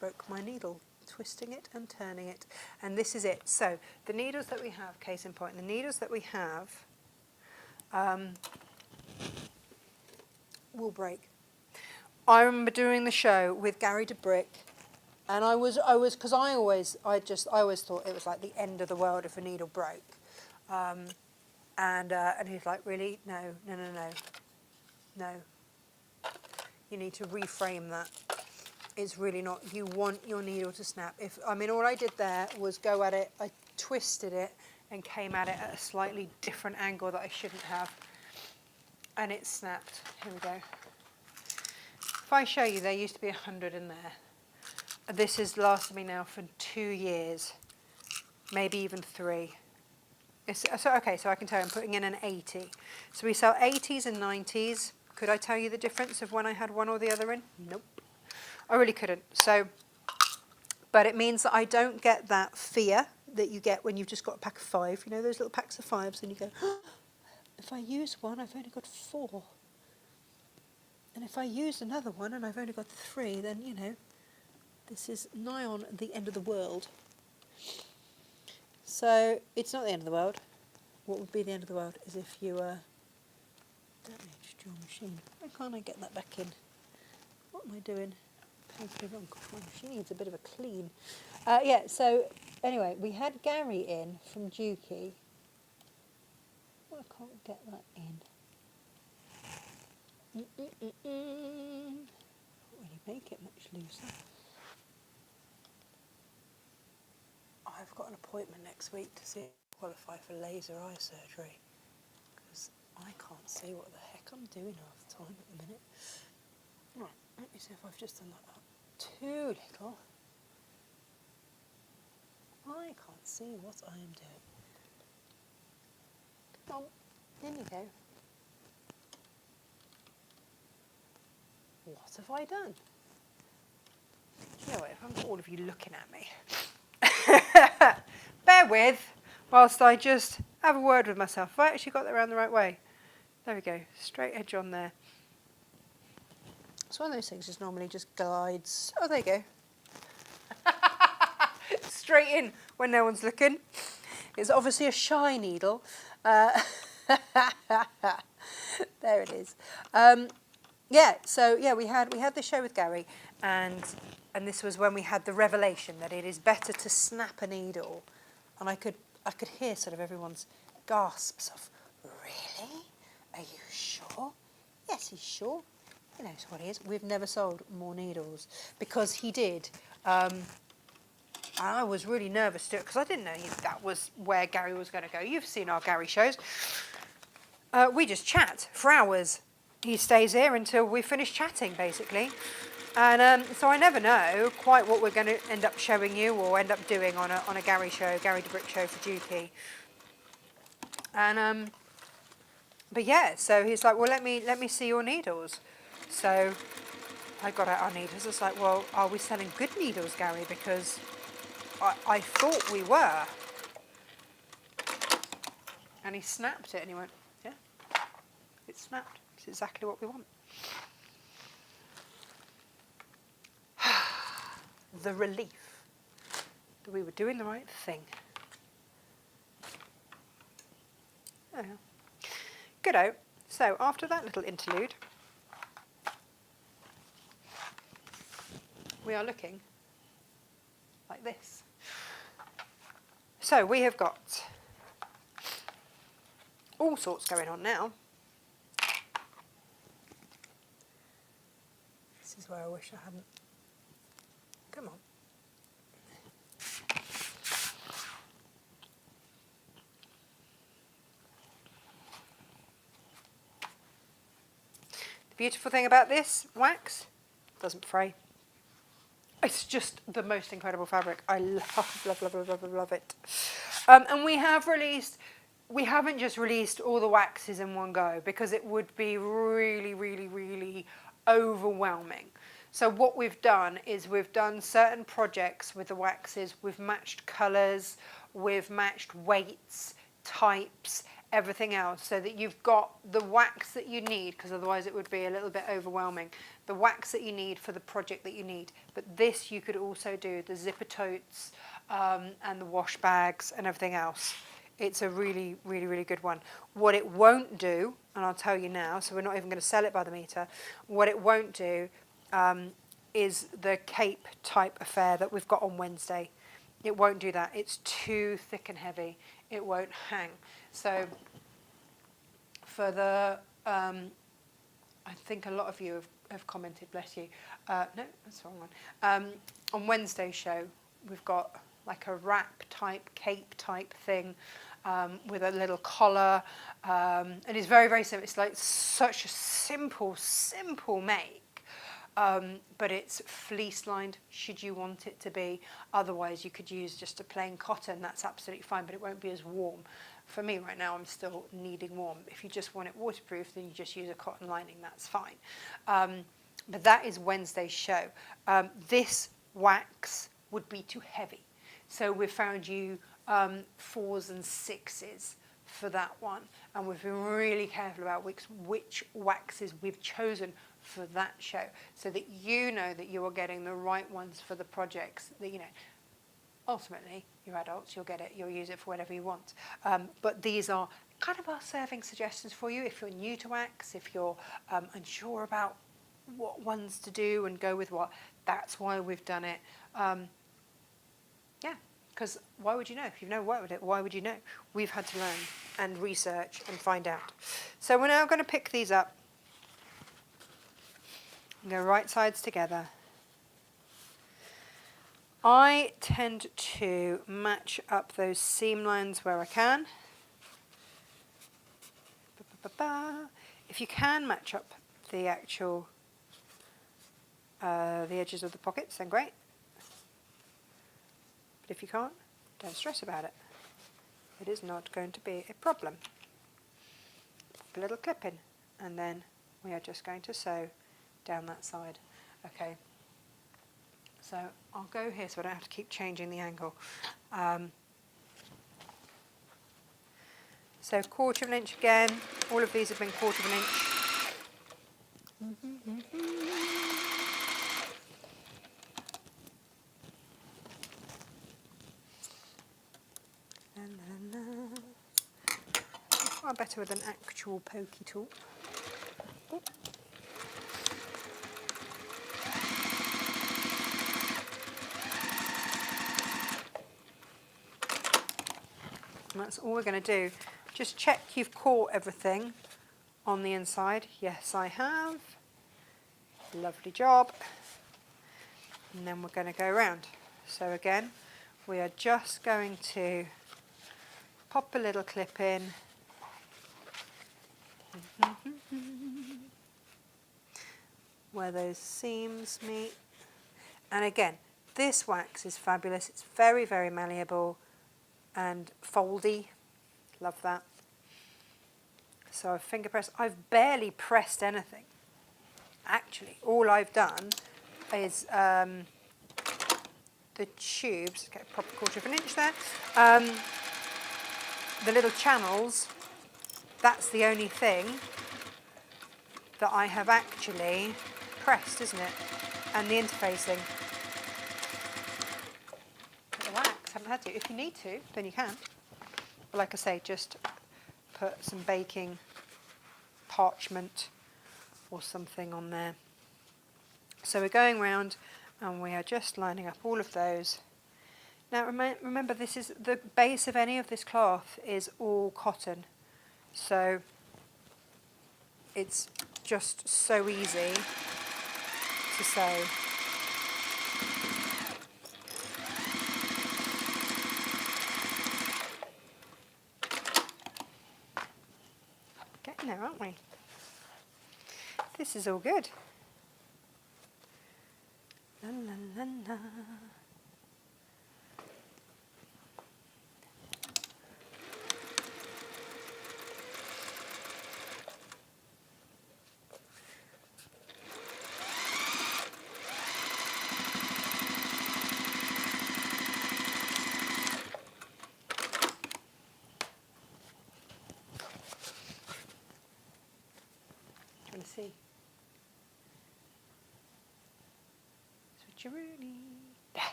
broke my needle, twisting it and turning it. And this is it. So the needles that we have, case in point, the needles that we have will break. I remember doing the show with Gary DeBrick, and I because I always thought it was like the end of the world if a needle broke. And he's like, really? No. You need to reframe that. It's really not. You want your needle to snap. All I did there was go at it. I twisted it and came at it at a slightly different angle that I shouldn't have, and it snapped. Here we go. If I show you, there used to be 100 in there. This has lasted me now for 2 years, maybe even 3. So I can tell you I'm putting in an 80. So we sell 80s and 90s. Could I tell you the difference of when I had one or the other in? Nope. I really couldn't. So, but it means that I don't get that fear that you get when you've just got a pack of 5. You know, those little packs of 5s, and you go, oh, if I use one, I've only got 4. And if I use another one and I've only got 3, then, you know, this is nigh on the end of the world. So it's not the end of the world. What would be the end of the world is if you damaged your machine. Why can't I get that back in? What am I doing? Totally wrong. My machine needs a bit of a clean. Yeah, so anyway, we had Gary in from Dukey. Well, I can't get that in. Can't really make it much looser. I've got an appointment next week to see if I qualify for laser eye surgery, because I can't see what the heck I'm doing half the time at the minute. Right, let me see if I've just done that up too little. I can't see what I am doing. Come on, in you go. What have I done? You know what, if I've got all of you looking at me, bear with whilst I just have a word with myself. Have I actually got that around the right way? There we go, straight edge on there. It's one of those things just normally just glides. Oh, there you go. Straight in when no one's looking. It's obviously a shy needle. There it is. Yeah, so yeah, we had the show with Gary, and this was when we had the revelation that it is better to snap a needle, and I could hear sort of everyone's gasps of, really? Are you sure? Yes, he's sure. He knows what it is. We've never sold more needles because he did. I was really nervous to do it because I didn't know that was where Gary was going to go. You've seen our Gary shows. We just chat for hours. He stays here until we finish chatting, basically. And so I never know quite what we're going to end up showing you or end up doing on a Gary show, Gary DeBrick show for Dukey. And but yeah, so he's like, well, let me see your needles. So I got out our needles. It's like, well, are we selling good needles, Gary? Because I thought we were. And he snapped it and he went, yeah, it snapped. It's exactly what we want. The relief that we were doing the right thing. Oh. Good-o. So after that little interlude, we are looking like this. So we have got all sorts going on now. This is where I wish I hadn't. Come on. The beautiful thing about this wax, doesn't fray. It's just the most incredible fabric. I love it. And we have released we haven't just released all the waxes in one go because it would be really, really, really overwhelming. So what we've done is we've done certain projects with the waxes, we've matched colours, we've matched weights, types, everything else, so that you've got the wax that you need, because otherwise it would be a little bit overwhelming, the wax that you need for the project that you need. But this you could also do, the zipper totes and the wash bags and everything else. It's a really, really, really good one. What it won't do, and I'll tell you now, so we're not even going to sell it by the metre, what it won't do is the cape type affair that we've got on Wednesday. It won't do that. It's too thick and heavy. It won't hang. So for the, I think a lot of you have commented, bless you. No, that's the wrong one. On Wednesday's show, we've got like a wrap type, cape type thing with a little collar. And it's very, very simple. It's like such a simple make. But it's fleece lined should you want it to be. Otherwise you could use just a plain cotton, that's absolutely fine, but it won't be as warm. For me right now I'm still needing warm. If you just want it waterproof, then you just use a cotton lining, that's fine. But that is Wednesday's show. This wax would be too heavy, so we've found you 4s and 6s for that one, and we've been really careful about which waxes we've chosen for that show, so that you know that you are getting the right ones for the projects that, you know, ultimately you're adults, you'll get it, you'll use it for whatever you want. But these are kind of our serving suggestions for you if you're new to wax, if you're unsure about what ones to do and go with what. That's why we've done it. Yeah, because why would you know? If you've never worked with it, why would you know? We've had to learn and research and find out. So we're now going to pick these up. Go right sides together. I tend to match up those seam lines where I can. If you can match up the actual the edges of the pockets, then great. But if you can't, don't stress about it. It is not going to be a problem. Put a little clip in, and then we are just going to sew down that side. Okay, so I'll go here so I don't have to keep changing the angle. So 1/4 of an inch again. All of these have been 1/4 of an inch. Far better with an actual pokey tool. And that's all we're going to do. Just check you've caught everything on the inside. Yes, I have. Lovely job. And then we're going to go around. So again, we are just going to pop a little clip in. Where those seams meet. And again, this wax is fabulous. It's very, very malleable and foldy. Love that. So I've finger pressed. I've barely pressed anything. Actually, all I've done is the tubes, okay, proper 1/4 of an inch there. The little channels, that's the only thing that I have actually pressed, isn't it? And the interfacing. Put the wax, haven't had to. If you need to, then you can. But like I say, just put some baking parchment or something on there. So we're going round and we are just lining up all of those. Now remember, this is the base of any of this cloth is all cotton, so it's just so easy to sew. Getting there, aren't we? This is all good. La, la, la, la. switcheroonie. There.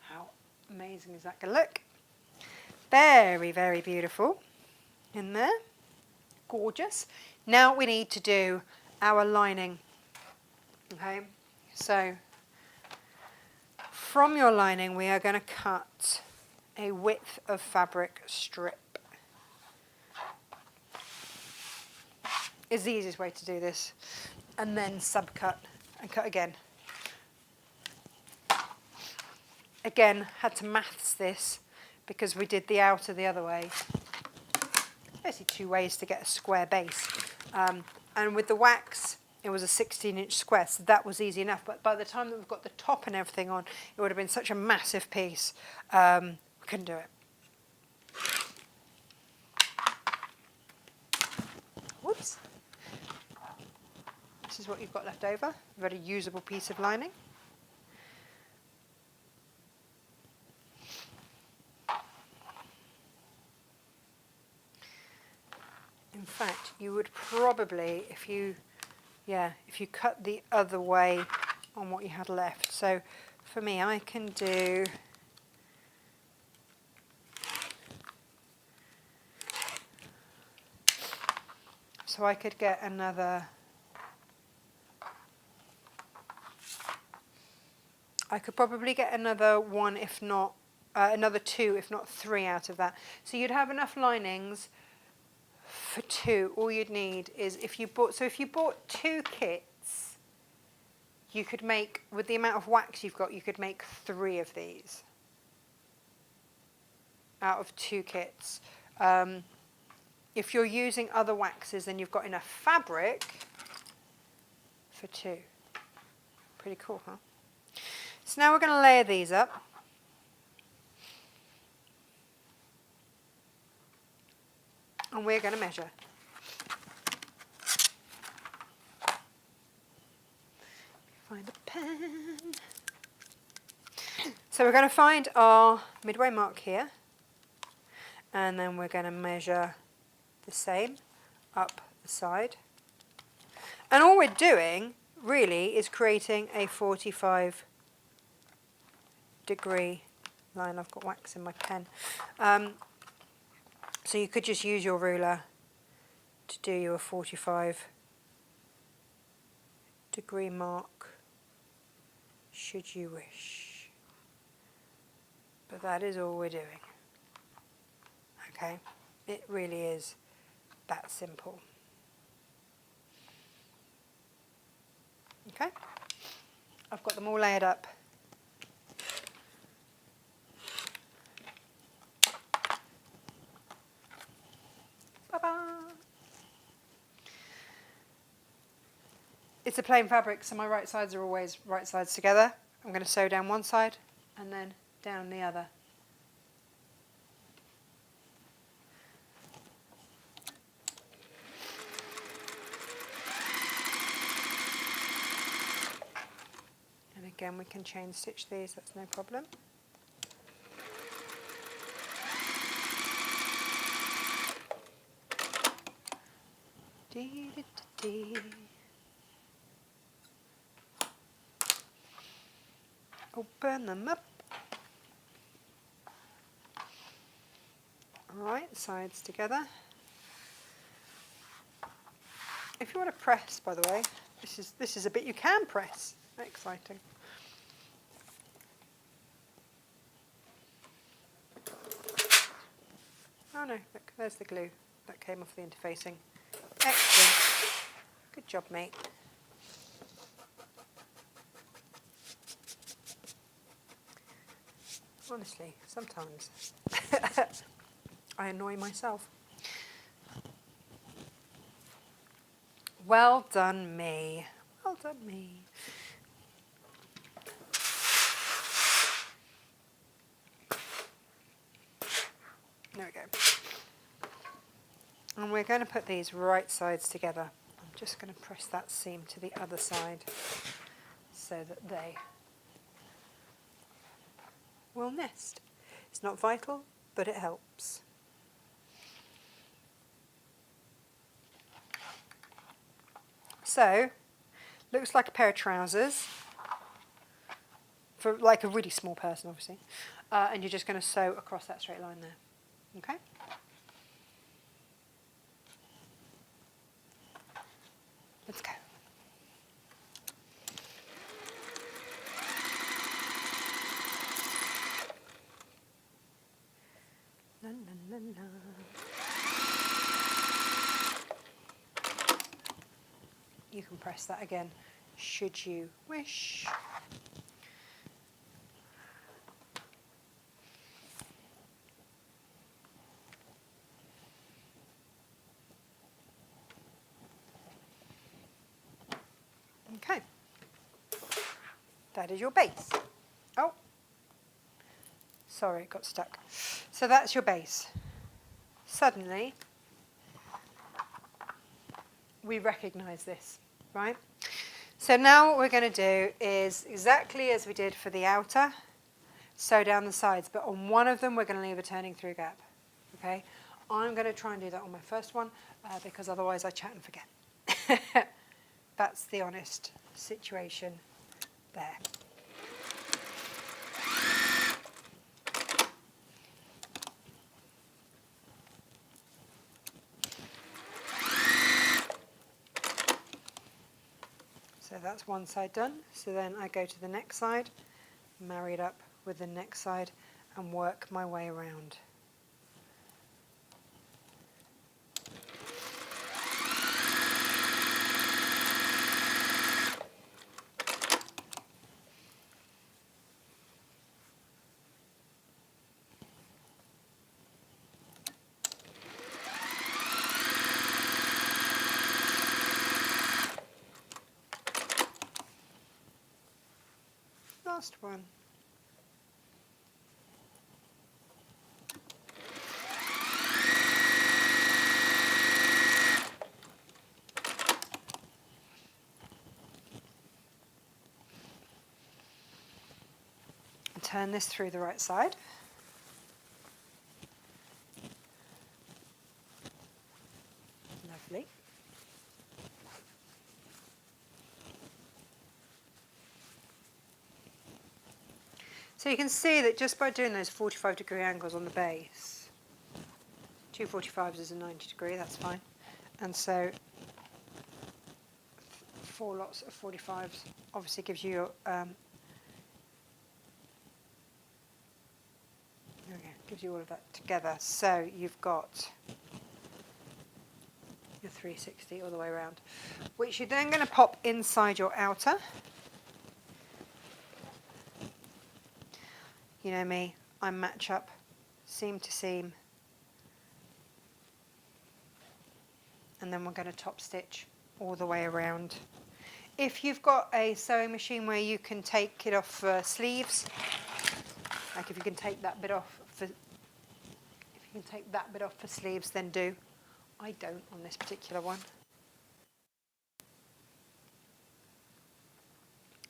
How amazing is that going to look? Very, very beautiful in there. Gorgeous. Now we need to do our lining. Okay, so from your lining we are going to cut a width of fabric strip. Is the easiest way to do this. And then subcut and cut again. Again, had to maths this because we did the outer the other way. Basically 2 ways to get a square base. And with the wax, it was a 16-inch square, so that was easy enough. But by the time that we've got the top and everything on, it would have been such a massive piece. We couldn't do it. Whoops. This is what you've got left over. A very usable piece of lining. In fact, you would probably, if you cut the other way on what you had left. So for me, I can do so I could get another, I could probably get another one, if not another 2, if not 3 out of that. So you'd have enough linings for 2. All you'd need is if you bought 2 kits, you could make, with the amount of wax you've got, you could make 3 of these out of 2 kits. If you're using other waxes, then you've got enough fabric for 2. Pretty cool, huh? So now we're going to layer these up. And we're going to measure. Find a pen. So we're going to find our midway mark here. And then we're going to measure the same up the side. And all we're doing really is creating a 45-degree line. I've got wax in my pen. So you could just use your ruler to do your 45-degree mark, should you wish. But that is all we're doing. Okay? It really is that simple. Okay? I've got them all layered up. It's a plain fabric, so my right sides are always right sides together. I'm going to sew down one side and then down the other. And again, we can chain stitch these, that's no problem. Dee, dee, dee, dee. Open them up. Alright, sides together. If you want to press, by the way, this is a bit you can press. Exciting. Oh no, look, there's the glue that came off the interfacing. Excellent. Good job, mate. Honestly, sometimes I annoy myself. Well done, me. Well done, me. There we go. And we're going to put these right sides together. I'm just going to press that seam to the other side so that they will nest. It's not vital, but it helps. So looks like a pair of trousers, for like a really small person, obviously. And you're just going to sew across that straight line there. Okay? Let's go. La, la, la, la. You can press that again, should you wish. Okay, that is your base. Oh, sorry, it got stuck. So that's your base. Suddenly, we recognise this, right? So now what we're going to do is exactly as we did for the outer, sew down the sides, but on one of them we're going to leave a turning through gap, okay? I'm going to try and do that on my first one because otherwise I chat and forget. That's the honest situation there. So that's one side done. So then I go to the next side, marry it up with the next side and work my way around. Last one. Turn this through the right side. Lovely. So you can see that just by doing those 45-degree angles on the base, 2 45s is a 90-degree, that's fine. And so 4 lots of 45s obviously gives you gives you all of that together. So you've got your 360 all the way around, which you're then going to pop inside your outer. You know me, I match up seam to seam. And then we're going to top stitch all the way around. If you've got a sewing machine where you can take it off for sleeves, like if you can take that bit off for sleeves, then do. I don't on this particular one.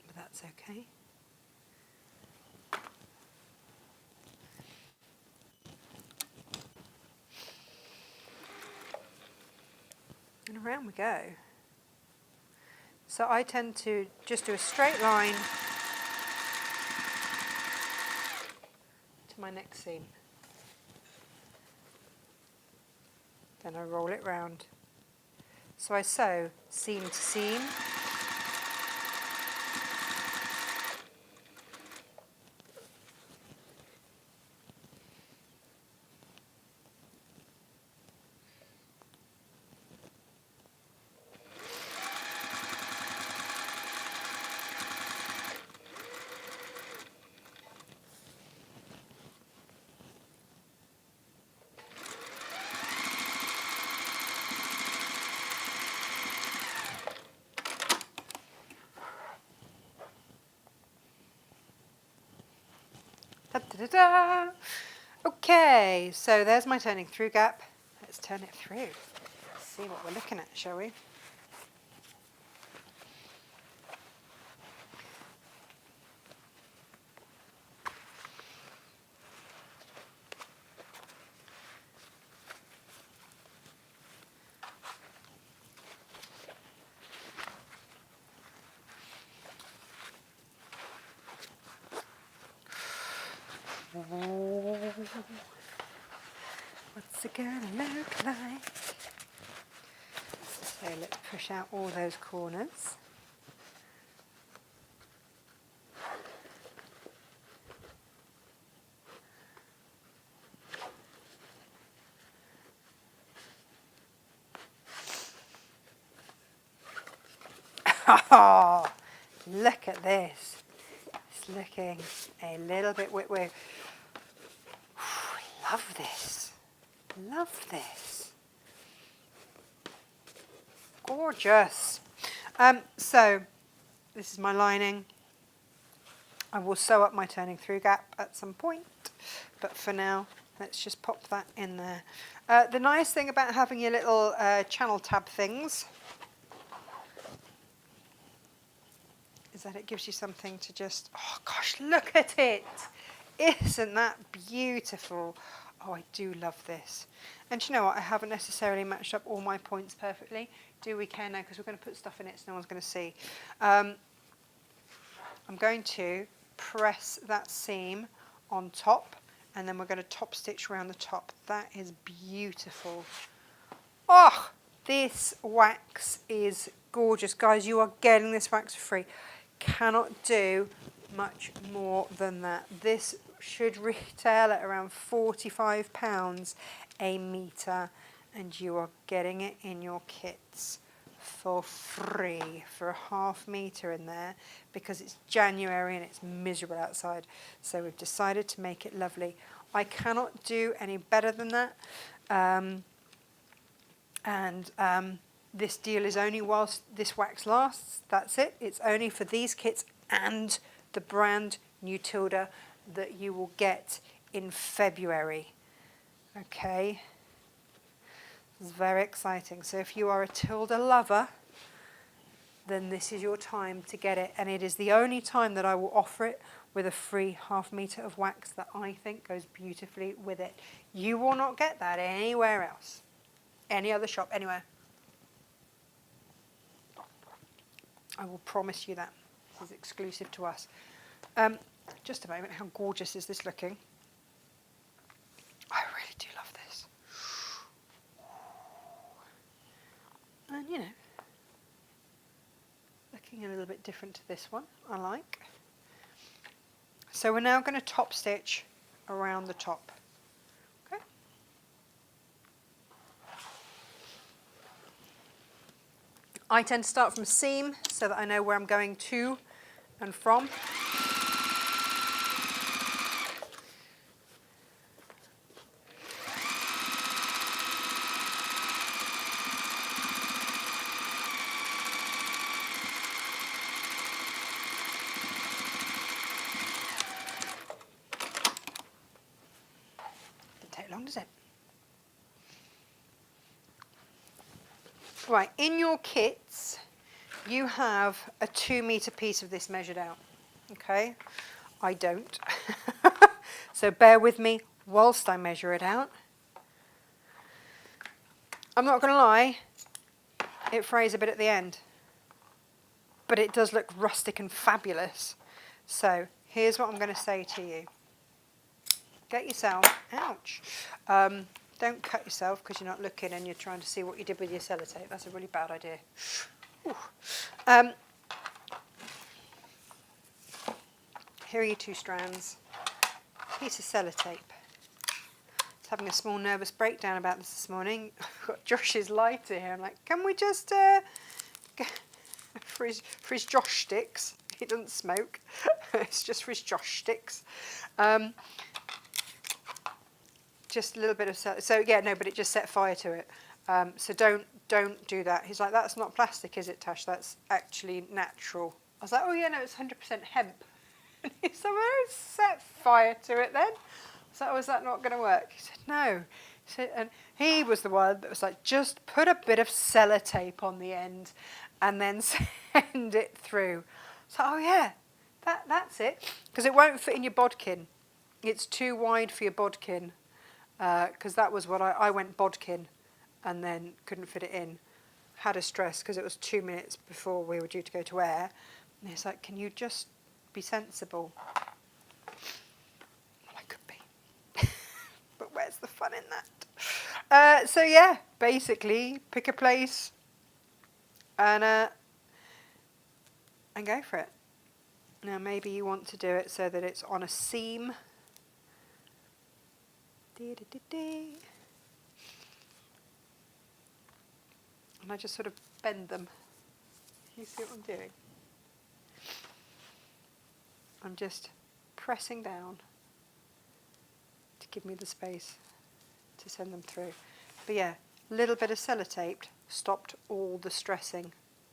But that's okay. And around we go. So I tend to just do a straight line to my next seam. Then I roll it round. So I sew seam to seam. Da, da, da, da. Okay, so there's my turning through gap. Let's turn it through. Let's see what we're looking at, shall we? Ooh. What's it gonna look like? So let's push out all those corners. Oh, look at this. It's looking a little bit wet. Love this. Love this. Gorgeous. So this is my lining. I will sew up my turning through gap at some point, but for now, let's just pop that in there. The nice thing about having your little channel tab things is that it gives you something to just, oh gosh, look at it. Isn't that beautiful? Oh, I do love this. And do you know what? I haven't necessarily matched up all my points perfectly. Do we care now? Because we're going to put stuff in it so no one's going to see. I'm going to press that seam on top, and then we're going to top stitch around the top. That is beautiful. Oh, this wax is gorgeous. Guys, you are getting this wax for free. Cannot do much more than that. This should retail at around £45 a metre, and you are getting it in your kits for free for a ½ metre in there because it's January and it's miserable outside. So we've decided to make it lovely. I cannot do any better than that. This deal is only whilst this wax lasts. That's it. It's only for these kits and the brand new Tilda that you will get in February. Okay. It's very exciting. So if you are a Tilda lover, then this is your time to get it. And it is the only time that I will offer it with a free ½ metre of wax that I think goes beautifully with it. You will not get that anywhere else. Any other shop, anywhere. I will promise you that. This is exclusive to us. Just a moment, how gorgeous is this looking? I really do love this. And you know, looking a little bit different to this one, I like. So we're now going to top stitch around the top. Okay. I tend to start from seam so that I know where I'm going to and from. Didn't take long, does it? Right, in your kits, you have a 2 metre piece of this measured out, okay? I don't. So bear with me whilst I measure it out. I'm not going to lie, it frays a bit at the end, but it does look rustic and fabulous. So here's what I'm going to say to you. Get yourself, ouch, don't cut yourself because you're not looking and you're trying to see what you did with your sellotape. That's a really bad idea. Here are your 2 strands. Piece of sellotape. It's having a small nervous breakdown about this morning. I've got Josh's lighter here. I'm like, can we just for his Josh sticks? He doesn't smoke. It's just for his Josh sticks. Just a little bit of so yeah, no, but it just set fire to it. So don't do that. He's like, that's not plastic, is it, Tash? That's actually natural. I was like, oh yeah, no, it's 100% hemp. And he said, well, set fire to it then. So was that not going to work? He said, no. He said, and he was the one that was like, just put a bit of sellotape on the end and then send it through. So, oh yeah, that's it. Because it won't fit in your bodkin. It's too wide for your bodkin. Because that was what I went bodkin and then couldn't fit it in. Had a stress because it was 2 minutes before we were due to go to air. And he's like, can you just be sensible? Well, I could be. So yeah, basically pick a place and go for it. Now maybe you want to do it so that it's on a seam. Dee-dee-dee-dee. And I just sort of bend them. You see what I'm doing? I'm just pressing down to give me the space to send them through. But yeah, a little bit of sellotape stopped all the stressing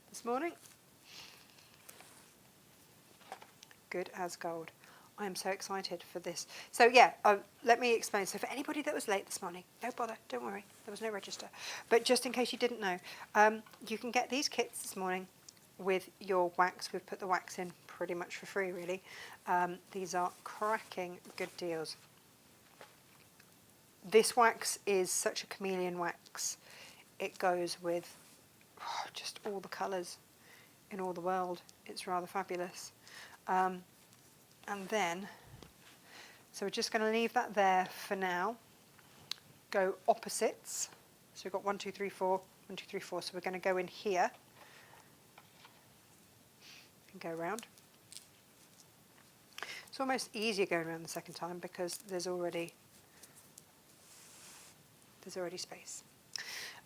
this morning. Good as gold. I am so excited for this. So yeah, let me explain. So for anybody that was late this morning, no bother, don't worry, there was no register. But just in case you didn't know, you can get these kits this morning with your wax. We've put the wax in pretty much for free, really. These are cracking good deals. This wax is such a chameleon wax. It goes with just all the colours in all the world. It's rather fabulous. And then, so we're just going to leave that there for now. Go opposites. So we've got 1, 2, 3, 4, 1, 2, 3, 4. So we're going to go in here and go around. It's almost easier going around the second time because there's already space.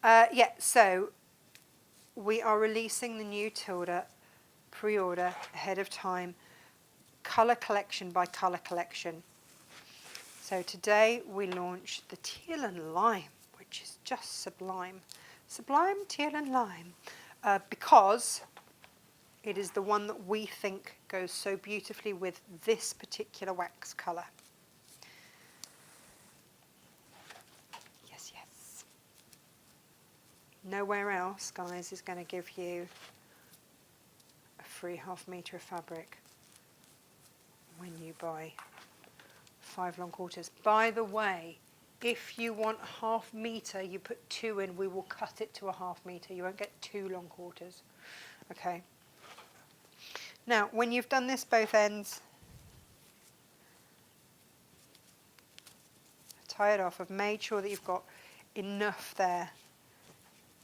Yeah, so we are releasing the new Tilda pre-order ahead of time. Colour collection by colour collection. So today we launched the teal and lime, which is just sublime. Sublime teal and lime, because it is the one that we think goes so beautifully with this particular wax colour. Yes, yes. Nowhere else, guys, is going to give you a free ½ metre of fabric when you buy 5 long quarters. By the way, if you want ½ metre, you put 2 in, we will cut it to a ½ metre. You won't get 2 long quarters. Okay. Now, when you've done this both ends, tie it off. I've made sure that you've got enough there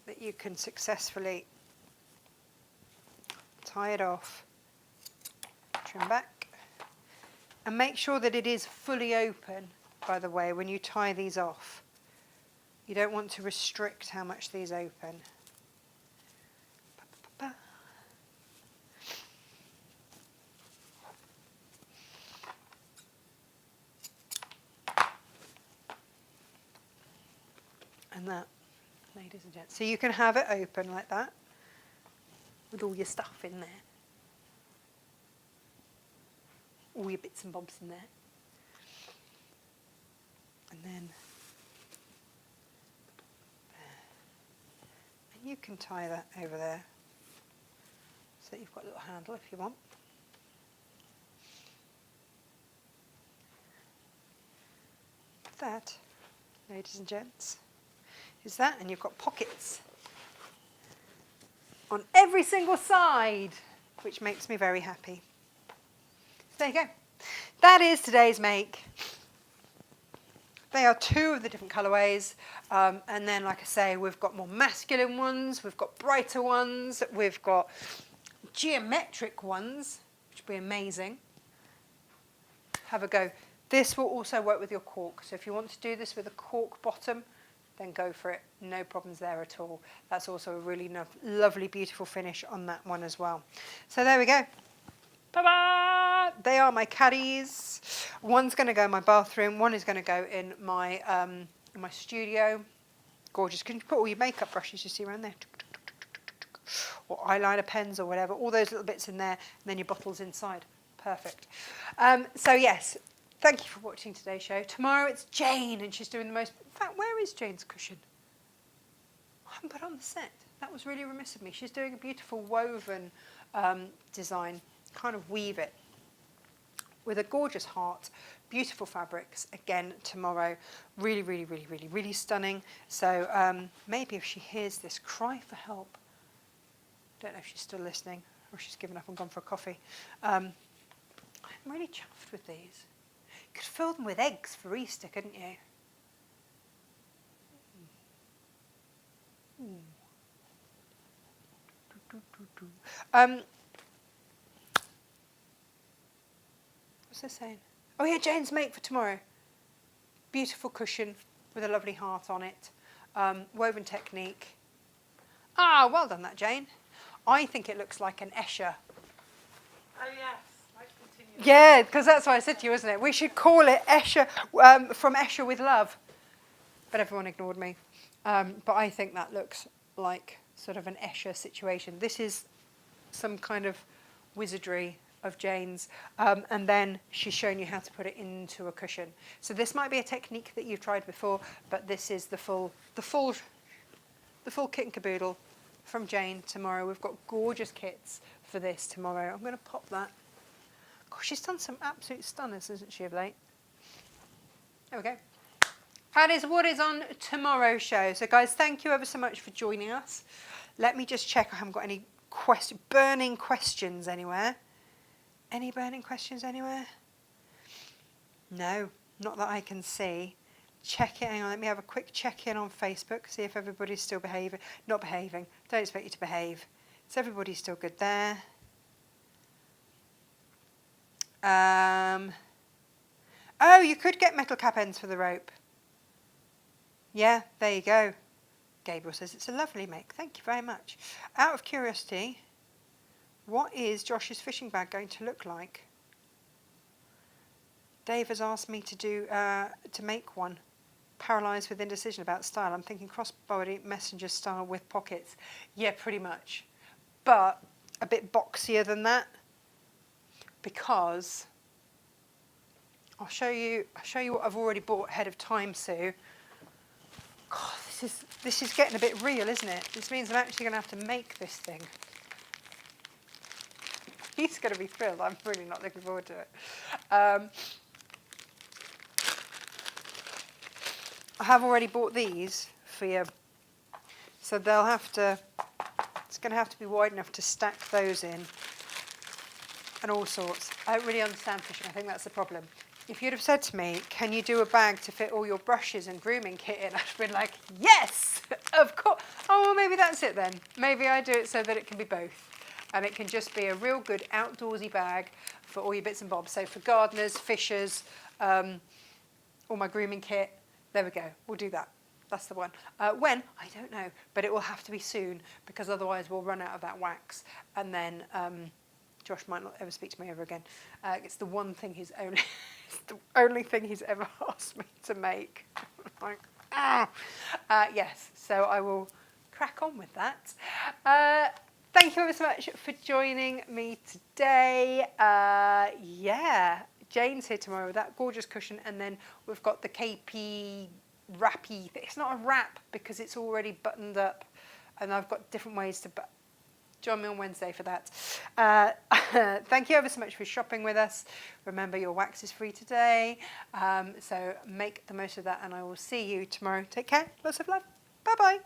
that you can successfully tie it off, trim back. And make sure that it is fully open, by the way, when you tie these off. You don't want to restrict how much these open. And that, ladies and gents. So you can have it open like that, with all your stuff in there. All your bits and bobs in there. And then there. And you can tie that over there so that you've got a little handle if you want. That, ladies and gents, is that, and you've got pockets on every single side, which makes me very happy. There you go. That is today's make. They are 2 of the different colourways. And then, like I say, we've got more masculine ones. We've got brighter ones. We've got geometric ones, which will be amazing. Have a go. This will also work with your cork. So if you want to do this with a cork bottom, then go for it. No problems there at all. That's also a really lovely, beautiful finish on that one as well. So there we go. Ta-da! They are my caddies. One's going to go in my bathroom. One is going to go in my studio. Gorgeous. Can you put all your makeup brushes you see around there? Or eyeliner pens or whatever. All those little bits in there. And then your bottles inside. Perfect. So yes, thank you for watching today's show. Tomorrow it's Jane and she's doing the most... In fact, where is Jane's cushion? I haven't put it on the set. That was really remiss of me. She's doing a beautiful woven design. Kind of weave it with a gorgeous heart, beautiful fabrics again tomorrow. Really, really, really, really, really stunning. So maybe if she hears this, cry for help. Don't know if she's still listening or she's given up and gone for a coffee. I'm really chuffed with these. You could fill them with eggs for Easter, couldn't you? What's this saying? Oh yeah, Jane's make for tomorrow. Beautiful cushion with a lovely heart on it. Woven technique. Ah, well done that, Jane. I think it looks like an Escher. Oh yes, I continue. Yeah, because that's what I said to you, isn't it? We should call it Escher, from Escher with Love. But everyone ignored me. But I think that looks like sort of an Escher situation. This is some kind of wizardry of Jane's, and then she's shown you how to put it into a cushion. So this might be a technique that you've tried before, but this is the full kit and caboodle from Jane tomorrow. We've got gorgeous kits for this tomorrow. I'm going to pop that. Gosh, she's done some absolute stunners, isn't she, of late? There we go. That is what is on tomorrow's show. So, guys, thank you ever so much for joining us. Let me just check I haven't got any burning questions anywhere. Any burning questions anywhere? No, not that I can see. Check it. Hang on, let me have a quick check-in on Facebook, see if everybody's still behaving. Not behaving. Don't expect you to behave. So everybody's still good there. Oh, you could get metal cap ends for the rope. Yeah, there you go. Gabriel says it's a lovely make. Thank you very much. Out of curiosity, what is Josh's fishing bag going to look like? Dave has asked me to make one. Paralysed with indecision about style. I'm thinking crossbody messenger style with pockets. Yeah, pretty much. But a bit boxier than that, because I'll show you what I've already bought ahead of time, Sue. God, this is getting a bit real, isn't it? This means I'm actually going to have to make this thing. He's going to be thrilled. I'm really not looking forward to it. I have already bought these for you, so they'll have to. It's going to have to be wide enough to stack those in, and all sorts. I don't really understand fishing. I think that's the problem. If you'd have said to me, can you do a bag to fit all your brushes and grooming kit in, I'd have been like, yes, of course. Oh, well, maybe that's it then. Maybe I do it so that it can be both. And it can just be a real good outdoorsy bag for all your bits and bobs. So for gardeners, fishers, all my grooming kit, there we go. We'll do that. That's the one. When? I don't know. But it will have to be soon, because otherwise we'll run out of that wax. And then Josh might not ever speak to me ever again. It's the one thing it's the only thing he's ever asked me to make. Like, yes, so I will crack on with that. Thank you ever so much for joining me today. Yeah, Jane's here tomorrow with that gorgeous cushion, and then we've got the KP wrappy. It's not a wrap because it's already buttoned up, and I've got different ways to join me on Wednesday for that. Thank you ever so much for shopping with us. Remember, your wax is free today, so make the most of that, and I will see you tomorrow. Take care. Lots of love. Bye-bye.